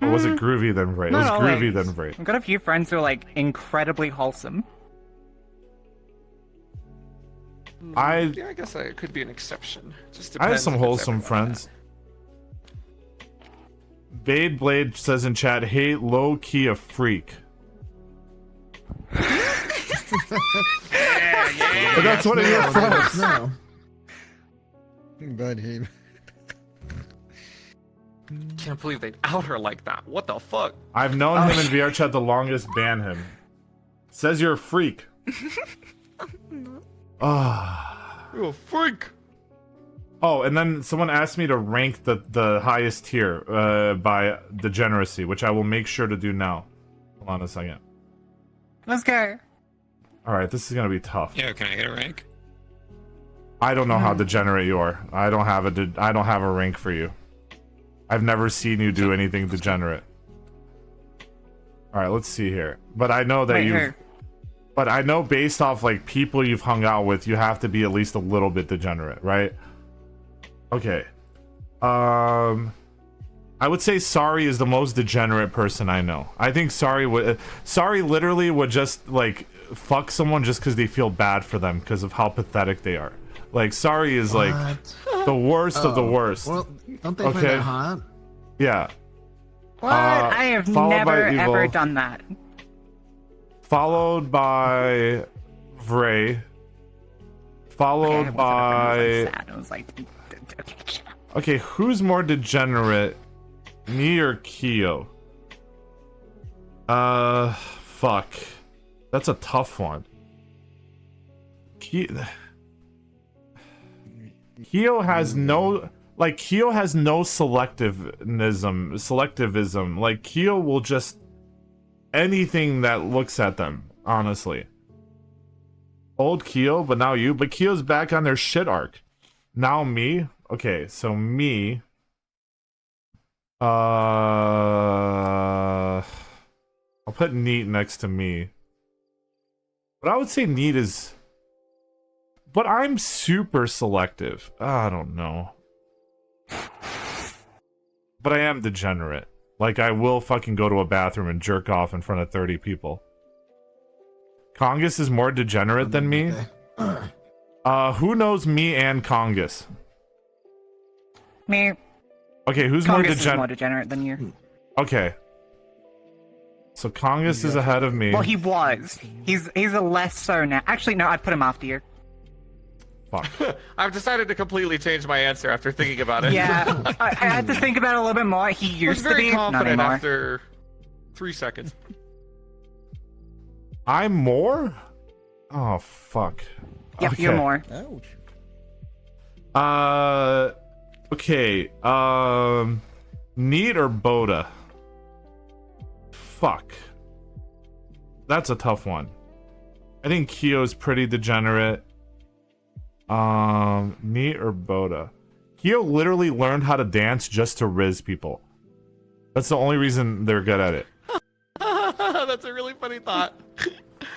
Or was it Groovy then Vray? It was No, Groovy like, then Vray. I've got a few friends who are like incredibly wholesome. Yeah, I guess it could be an exception. Just I have depends some if it's wholesome everyone or friends. Bade Blade says in chat, "Hey, low key a freak." But that's one of your friends. No. Bad him. not. Can't believe they'd out her like that. What the fuck? I've known him in VR chat the longest. Ban him. Says you're a freak. Ah. You're a freak. Oh, and then someone asked me to rank the highest tier by degeneracy, which I will make sure to do now. Hold on a second. Let's go. All right, this is gonna be tough. Yeah, can I get a rank? I don't know how degenerate you are. I don't have a rank for you. I've never seen you do anything degenerate. All right, let's see here. But I know that Wait, you. here. But I know based off like people you've hung out with, you have to be at least a little bit degenerate, right? Okay. I would say Sorry is the most degenerate person I know. I think Sorry literally would just like fuck someone just because they feel bad for them because of how pathetic they are. Like Sorry is like What? the worst of the Oh, worst. Well, don't they find Okay. that hot? Yeah. What? I have followed by never ever Evil. done that. Followed by Vray. Okay, Followed it wasn't a friend, by it was, like, sad. It was like, okay, shut up. okay, who's more degenerate? Me or Kyo? Fuck. That's a tough one. Kyo has no selectivism. Like Kyo will just anything that looks at them, honestly. Old Keo, but now you. But Keo's back on their shit arc. Now me. Okay, so me. I'll put Neat next to me. But I would say Neat is... But I'm super selective. I don't know. But I am degenerate. Like, I will fucking go to a bathroom and jerk off in front of 30 people. Congus is more degenerate than me. Who knows me and Congus? Me. Okay, who's Congus is more degenerate than you. Okay. So Congus is ahead of me. Well, he was. He's a less so now. Actually, no, I'd put him after you. Fuck. I've decided to completely change my answer after thinking about it. Yeah, I had to think about it a little bit more. He I was used to very be, not confident anymore. after 3 seconds. I'm more? Oh, fuck. Yep, you're more. Ouch. Okay. Neat or Boda? Fuck. That's a tough one. I think Keo's pretty degenerate. Neat or Boda? Keo literally learned how to dance just to riz people. That's the only reason they're good at it. That's a really funny thought.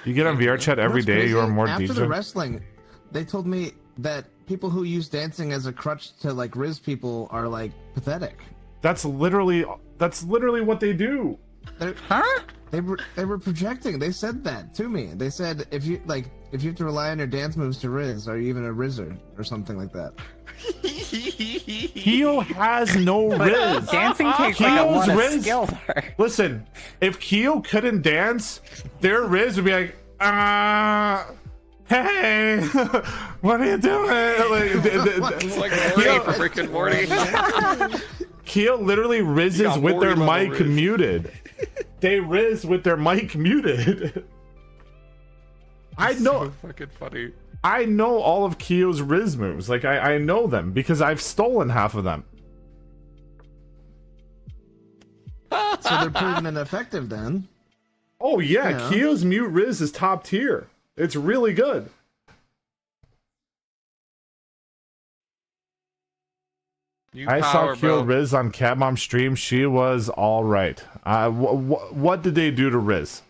You get on VR chat every What's day, crazy, you are more after the DJ. wrestling, they told me that people who use dancing as a crutch to like riz people are like pathetic. That's literally what they do. Huh? They were projecting. They said that to me. They said if you have to rely on your dance moves to riz, are you even a rizzer or something like that? Keo has no riz. Dancing takes like a lot of Riz- skill there. Listen, if Keo couldn't dance, their riz would be like, hey, what are you doing? It's like Morty for freaking Morty. Keo literally rizzes got with their Morty mic level riz. muted. They riz with their mic muted. I know. So fucking funny. I know all of Keo's riz moves. Like, I know them because I've stolen half of them. So they're proven ineffective then. Oh yeah, Yeah. Keo's mute riz is top tier. It's really good. You I saw power, Keo bro. Riz on Cat Mom stream. She was all right. What did they do to Riz?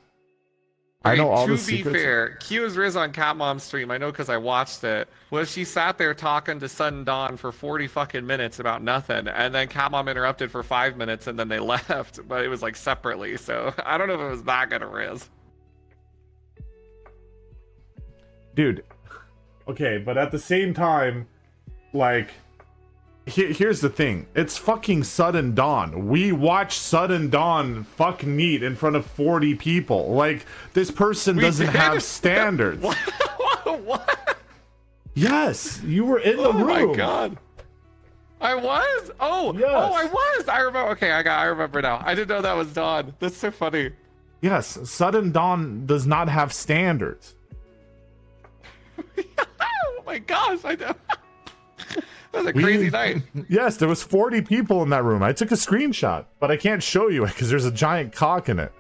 I know all the To secrets. be fair, Q's Riz on Catmom's stream, I know because I watched it, was she sat there talking to Sun Dawn for 40 fucking minutes about nothing, and then Catmom interrupted for 5 minutes, and then they left, but it was like separately, so I don't know if it was that good a Riz. Dude. Okay, but at the same time, like, here's the thing. It's fucking Sudden Dawn. We watch Sudden Dawn fuck Neat in front of 40 people. Like, this person doesn't did? have standards. What? Yes, you were in the Oh room. my god. I was? Oh, Yes. oh, I was. I remember. Okay, I remember now. I didn't know that was Dawn. That's so funny. Yes, Sudden Dawn does not have standards. Oh my gosh, I know. That was a crazy night. Yes, there was 40 people in that room. I took a screenshot, but I can't show you it because there's a giant cock in it.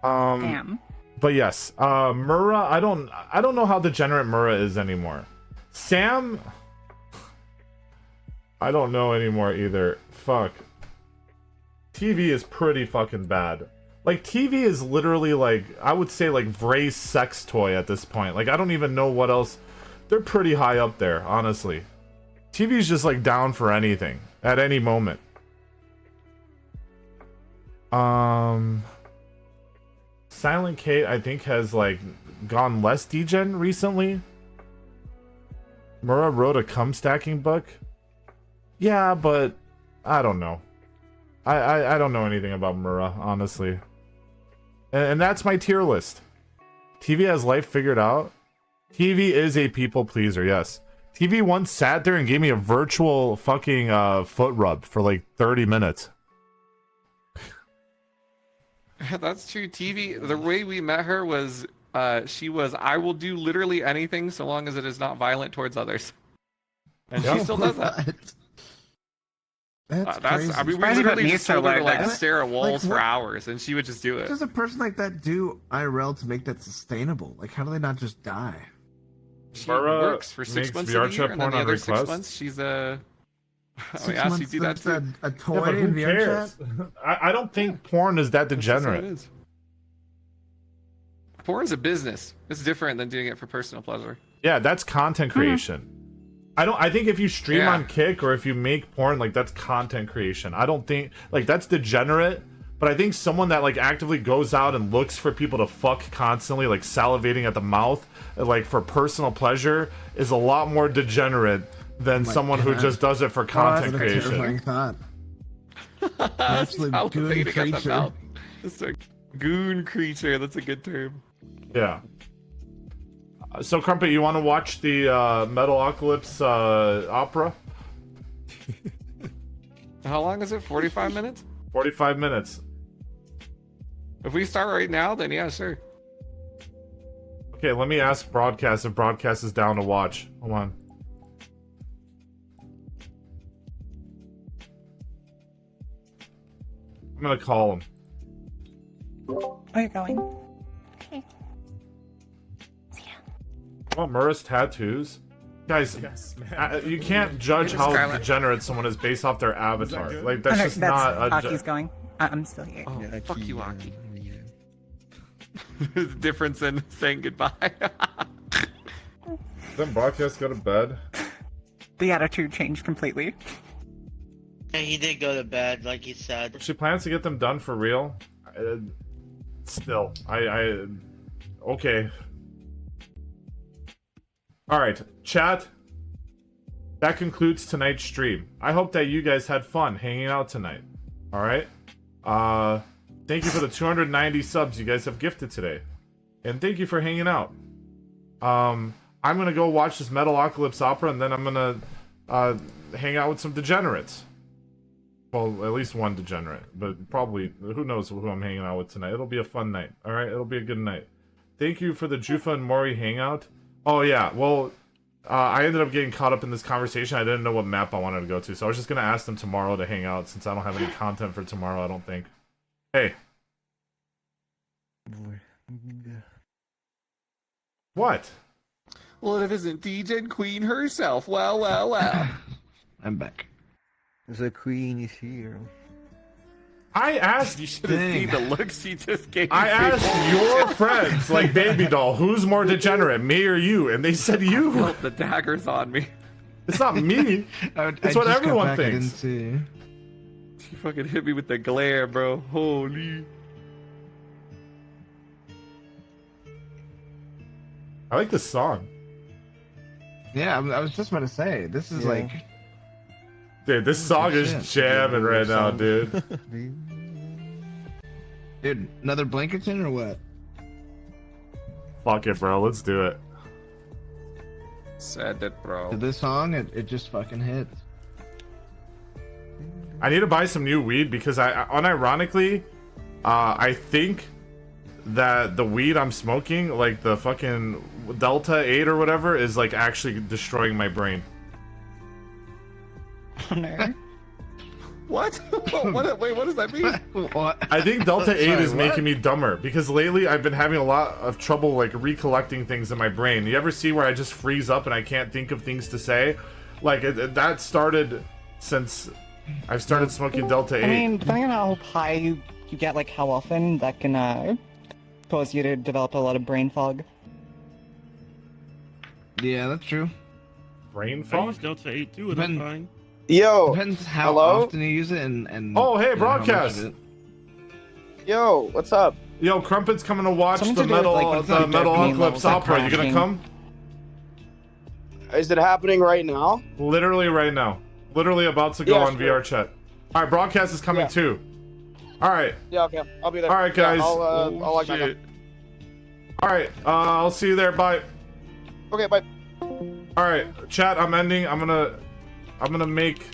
Damn. But yes, Murrah, I don't know how degenerate Murrah is anymore. Sam, I don't know anymore either. Fuck. TV is pretty fucking bad. Like, TV is literally like, I would say like Vray's sex toy at this point. Like, I don't even know what else. They're pretty high up there, honestly. TV's just like down for anything at any moment. Silent Kate, I think, has like gone less degen recently. Murrah wrote a cum stacking book. Yeah, but I don't know. I don't know anything about Murrah, honestly. And that's my tier list. TV has life figured out. TV is a people pleaser, yes. TV once sat there and gave me a virtual fucking foot rub for like 30 minutes. That's true. TV, the way we met her was, she was, I will do literally anything so long as it is not violent towards others. And she still does that. What? That's That's. crazy. I mean, we Surprised you put literally me just so told her to low, like though. stare at walls for what- hours, and she would just do What it. does a person like that do IRL to make that sustainable? Like, how do they not just die? She Mara works for 6 makes months VR of the year, chat and then porn the on other 6 request? months she's a. Oh 6 yeah, she months do that that's too. a toy Yeah, but in who VR cares? chat? I don't think porn is that That's just how it degenerate. is. Porn's a business. It's different than doing it for personal pleasure. Yeah, that's content creation. I think if you stream Yeah. on Kick or if you make porn, like that's content creation. I don't think like that's degenerate, but I think someone that like actively goes out and looks for people to fuck constantly, like salivating at the mouth, like for personal pleasure, is a lot more degenerate than my someone who God. just does it for content What a terrifying creation. thought. Absolute goon Salivating at the creature. mouth. It's a goon creature. That's a good term. Yeah. So Crumpet, you want to watch the Metalocalypse opera? How long is it? 45 minutes? 45 minutes. If we start right now, then yeah, sure. Okay, let me ask Broadcast if Broadcast is down to watch. Hold on. I'm gonna call him. Where are you going? Want Mura's tattoos? Guys, you can't judge Hey, how Skylar. degenerate someone is based off their avatar. Like that's Okay, just that's not a. Hockey's going. I'm still here. Oh, Yeah, fuck you, yeah, Aki. yeah. The difference in saying goodbye. Then Broadcast go to bed. The attitude changed completely. Yeah, he did go to bed, like he said. If she plans to get them done for real, still, I okay. All right, chat. That concludes tonight's stream. I hope that you guys had fun hanging out tonight. All right. Thank you for the 290 subs you guys have gifted today, and thank you for hanging out. I'm gonna go watch this Metalocalypse opera, and then I'm gonna hang out with some degenerates. Well, at least one degenerate, but probably who knows who I'm hanging out with tonight. It'll be a fun night. All right, it'll be a good night. Thank you for the Jufa and Mori hangout. Oh yeah, well, I ended up getting caught up in this conversation. I didn't know what map I wanted to go to, so I was just gonna ask them tomorrow to hang out since I don't have any content for tomorrow. I don't think. Hey, what? Well, it isn't DJ Queen herself. Well, well, well. I'm back. The queen is here. I asked. You should have seen the looks he just gave. I asked your friends, like Baby Doll, who's more degenerate, me or you? And they said you. Felt the daggers on me. It's not me. It's what everyone thinks. I didn't see. She fucking hit me with the glare, bro. Holy. I like this song. Yeah, I was just about to say, this is like... Dude, this song is shit. jamming right now, dude. Dude, another Blankerton or what? Fuck it, bro. Let's do it. Said it, bro. To this song, it just fucking hits. I need to buy some new weed because unironically, I think that the weed I'm smoking, like the fucking Delta 8 or whatever, is like actually destroying my brain. Oh no. What? Wait, what does that mean? What? I think Delta 8 Sorry, is what? making me dumber because lately I've been having a lot of trouble like recollecting things in my brain. You ever see where I just freeze up and I can't think of things to say? Like that started since I've started smoking Delta 8. I mean, depending on how high you get, like how often, that can cause you to develop a lot of brain fog. Yeah, that's true. Brain I fog? use Delta 8 too, and I'm Depend- fine. Yo, Depends how hello? often you use it and Oh, hey, you know, how much Broadcast. of it. yo, what's up? Yo, Crumpet's coming to watch Something the to do with, metal like, when the dopamine Metalocalypse levels are opera. You gonna crashing. come? Is it happening right now? Literally right now. Literally about to go Yeah, on sure. VR chat. All right, Broadcast is coming Yeah. too. All right, Yeah, okay, I'll be there. All right, Yeah, guys. I'll log back shit. up. all right. I'll see you there. Bye. Okay, bye. All right, chat. I'm ending. I'm gonna make.